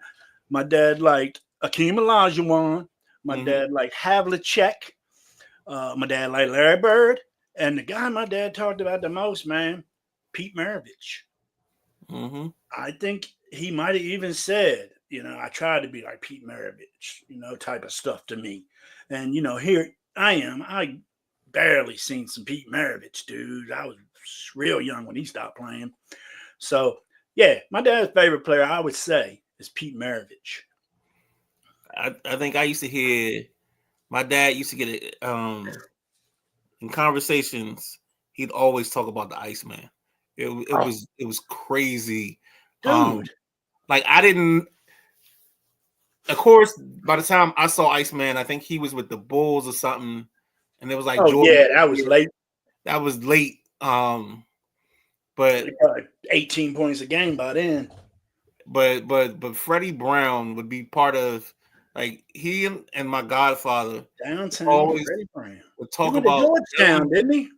My dad liked Akeem Olajuwon. My dad liked Havlicek. My dad liked Larry Bird. And the guy my dad talked about the most, man, Pete Maravich. I think he might have even said, I tried to be like Pete Maravich, type of stuff to me. And, here I am. I barely seen some Pete Maravich, dude. I was real young when he stopped playing. So, yeah, my dad's favorite player, I would say, is Pete Maravich. I think I used to hear my dad used to get it in conversations. He'd always talk about the Iceman. It was crazy, dude. Like I didn't. Of course, by the time I saw Iceman, I think he was with the Bulls or something, and it was like, that was late. That was late. But 18 points a game by then. But Freddie Brown would be part of, like, he and my godfather downtown. Always Freddie Brown would talk about Georgetown, didn't he?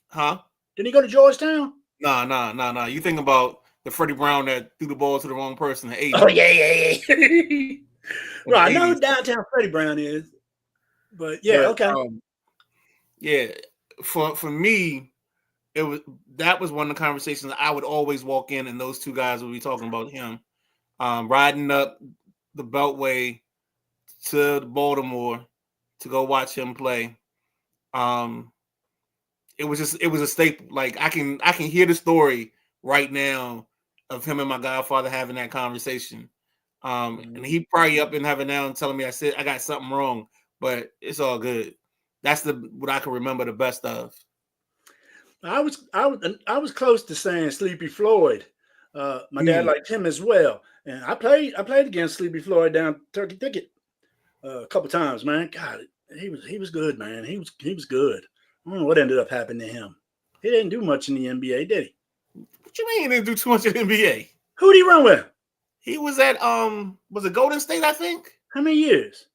Huh? Didn't he go to Georgetown? No. You think about the Freddie Brown that threw the ball to the wrong person in the 80s. Oh yeah. Well, I know who downtown Freddie Brown is, but okay. For me, that was one of the conversations I would always walk in, and those two guys would be talking about him, riding up the Beltway to Baltimore to go watch him play. It was a staple. Like I can hear the story right now of him and my godfather having that conversation. And he probably up in heaven now and telling me I got something wrong, but it's all good. That's what I can remember the best of. I was close to saying Sleepy Floyd. My dad liked him as well, and I played against Sleepy Floyd down Turkey Thicket a couple times. Man, God, he was good, man. He was good. I don't know what ended up happening to him. He didn't do much in the NBA, did he? What you mean he didn't do too much in the NBA? Who did he run with? He was at was it Golden State, I think? How many years?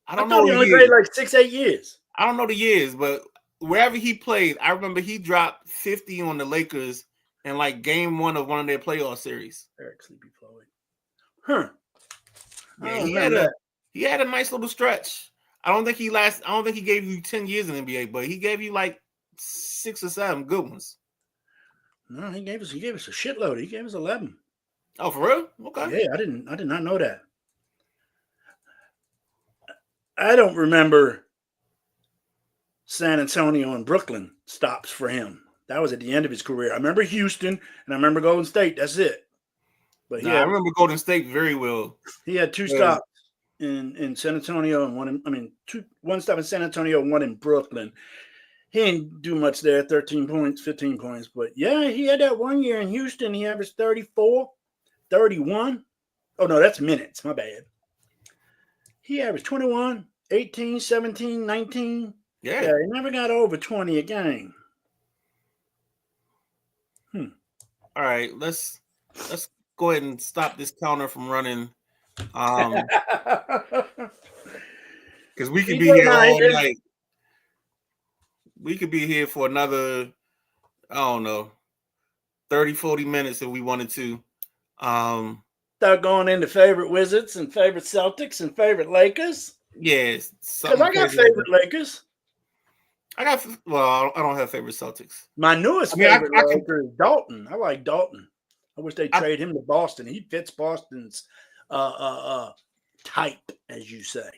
I don't know. He only played like 6-8 years. I don't know the years, but wherever he played, I remember he dropped 50 on the Lakers in like game one of their playoff series. Eric Sleepy Floyd. Huh. Yeah, he had a nice little stretch. I don't think he gave you 10 years in the NBA, but he gave you like 6 or 7 good ones. No, he gave us a shitload. He gave us 11. Oh, for real? Okay. Yeah, I did not know that. I don't remember San Antonio and Brooklyn stops for him. That was at the end of his career. I remember Houston and I remember Golden State. That's it. But I remember Golden State very well. He had 2 stops in San Antonio and one stop in San Antonio and one in Brooklyn. He didn't do much there, 13 points, 15 points. But yeah, he had that one year in Houston. He averaged 34, 31. Oh, no, that's minutes. My bad. He averaged 21, 18, 17, 19. Yeah, he never got over 20 a game. All right, let's go ahead and stop this counter from running. Because we could be DJ here all Niners. night. We could be here for another, I don't know, 30, 40 minutes if we wanted to. Start going into favorite Wizards and favorite Celtics and favorite Lakers. Yeah, Because I got favorite Lakers. I don't have favorite Celtics. My newest favorite Laker is Dalton. I like Dalton. I wish they'd trade him to Boston. He fits Boston's type, as you say.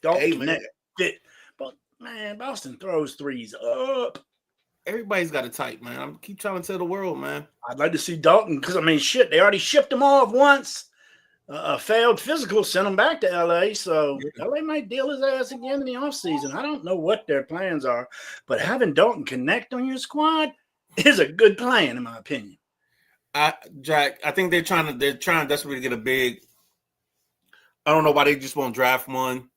Dalton fit. But man, Boston throws threes up. Everybody's got a type, man. I keep trying to tell the world, man. I'd like to see Dalton because, I mean, shit, they already shipped him off once. A failed physical sent him back to LA. So LA might deal his ass again in the offseason. I don't know what their plans are, but having Dalton connect on your squad is a good plan, in my opinion. Jack, I think they're trying desperately to get a big. I don't know why they just won't draft one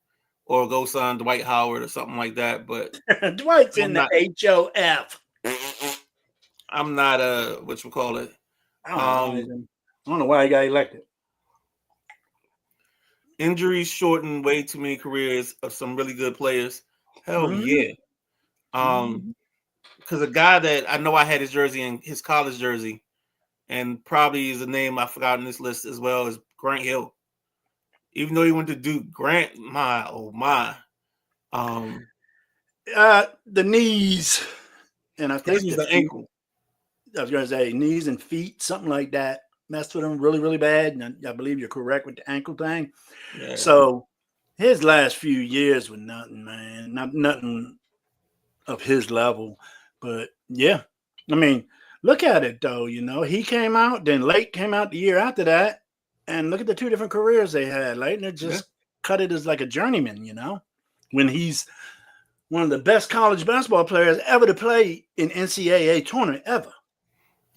or go sign Dwight Howard or something like that. But Dwight's in the HOF. I'm not what you call it. I don't know why he got elected. Injuries shorten way too many careers of some really good players. Hell yeah. Because a guy that I know I had his jersey in his college jersey, and probably is a name I forgot on this list as well, is Grant Hill. Even though he went to Duke, Grant, my. The knees, and I think it was the ankle. I was going to say knees and feet, something like that, messed with him really, really bad. And I believe you're correct with the ankle thing. Yeah. So his last few years were nothing, man. Nothing of his level. But yeah, I mean, look at it though. You know, he came out, then Lake came out the year after that, and look at the two different careers they had. Leitner just cut it as like a journeyman. You know, when he's one of the best college basketball players ever to play in NCAA tournament ever.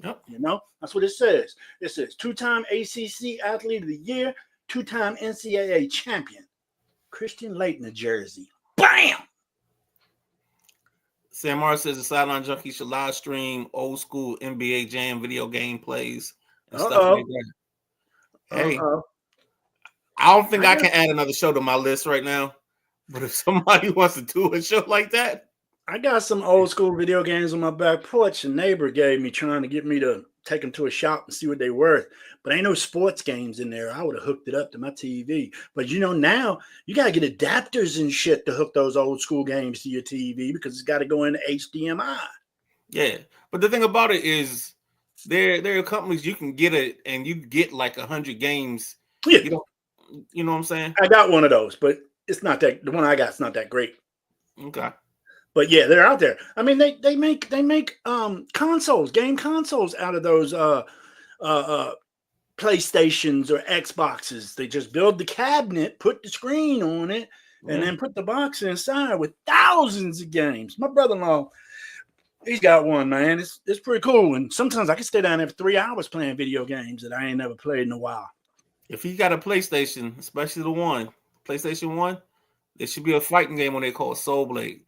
Yep. You know, that's what it says. It says 2-time ACC Athlete of the Year, 2-time NCAA champion, Christian Leitner jersey. Bam! Sam Mars says the Sideline Junkie should live stream old school NBA Jam video game plays and stuff like that. Hey, I don't think I can add another show to my list right now, but if somebody wants to do a show like that, I got some old school video games on my back porch. A neighbor gave me trying to get me to take them to a shop and see what they're worth. But ain't no sports games in there. I would have hooked it up to my TV. But, you know, now you got to get adapters and shit to hook those old school games to your TV because it's got to go into HDMI. Yeah. But the thing about it is there are companies you can get it and you get like 100 games. Yeah. You know what I'm saying? I got one of those, but it's not that – the one I got is not that great. Okay. But yeah, they're out there. I mean, they make consoles, game consoles out of those PlayStations or Xboxes. They just build the cabinet, put the screen on it, and then put the box inside with thousands of games. My brother-in-law, he's got one, man. It's pretty cool. And sometimes I can stay down there for 3 hours playing video games that I ain't never played in a while. If he got a PlayStation, especially the PlayStation 1, there should be a fighting game when they call it Soul Blade.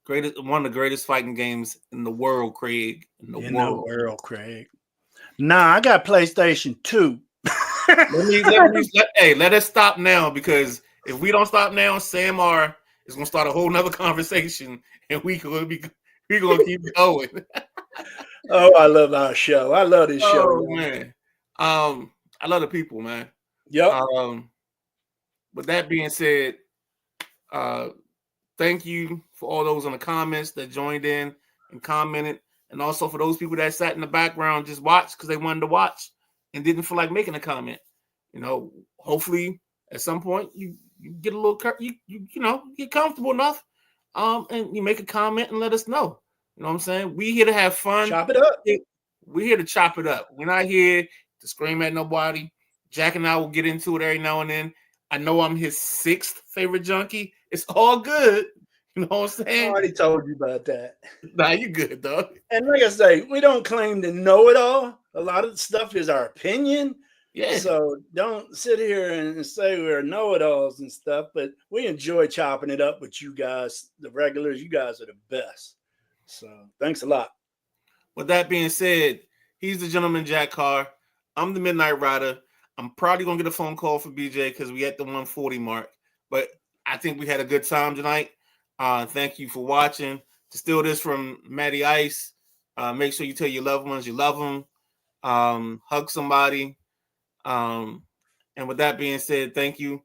One of the greatest fighting games in the world, Craig. In the world, Craig. Nah, I got PlayStation 2. Let us stop now, because if we don't stop now, Sam R is gonna start a whole nother conversation, and we're gonna keep going. Oh, I love our show. I love this show, man. I love the people, man. Yep. With that being said, thank you for all those in the comments that joined in and commented, and also for those people that sat in the background just watched because they wanted to watch and didn't feel like making a comment. You know, hopefully at some point you get a little get comfortable enough, and you make a comment and let us know. You know what I'm saying? We here to have fun. Chop it up. We're here to chop it up. We're not here to scream at nobody. Jack and I will get into it every now and then. I know I'm his 6th favorite junkie. It's all good. You know what I'm saying? I already told you about that. Nah, you good, dog. And like I say, we don't claim to know it all. A lot of the stuff is our opinion. Yeah. So don't sit here and say we're know-it-alls and stuff, but we enjoy chopping it up with you guys, the regulars. You guys are the best. So thanks a lot. With that being said, he's the gentleman Jack Carr. I'm the Midnight Rider. I'm probably gonna get a phone call for BJ because we at the 140 mark. But I think we had a good time tonight. Thank you for watching. To steal this from Matty Ice, make sure you tell your loved ones you love them. Hug somebody. And with that being said, thank you.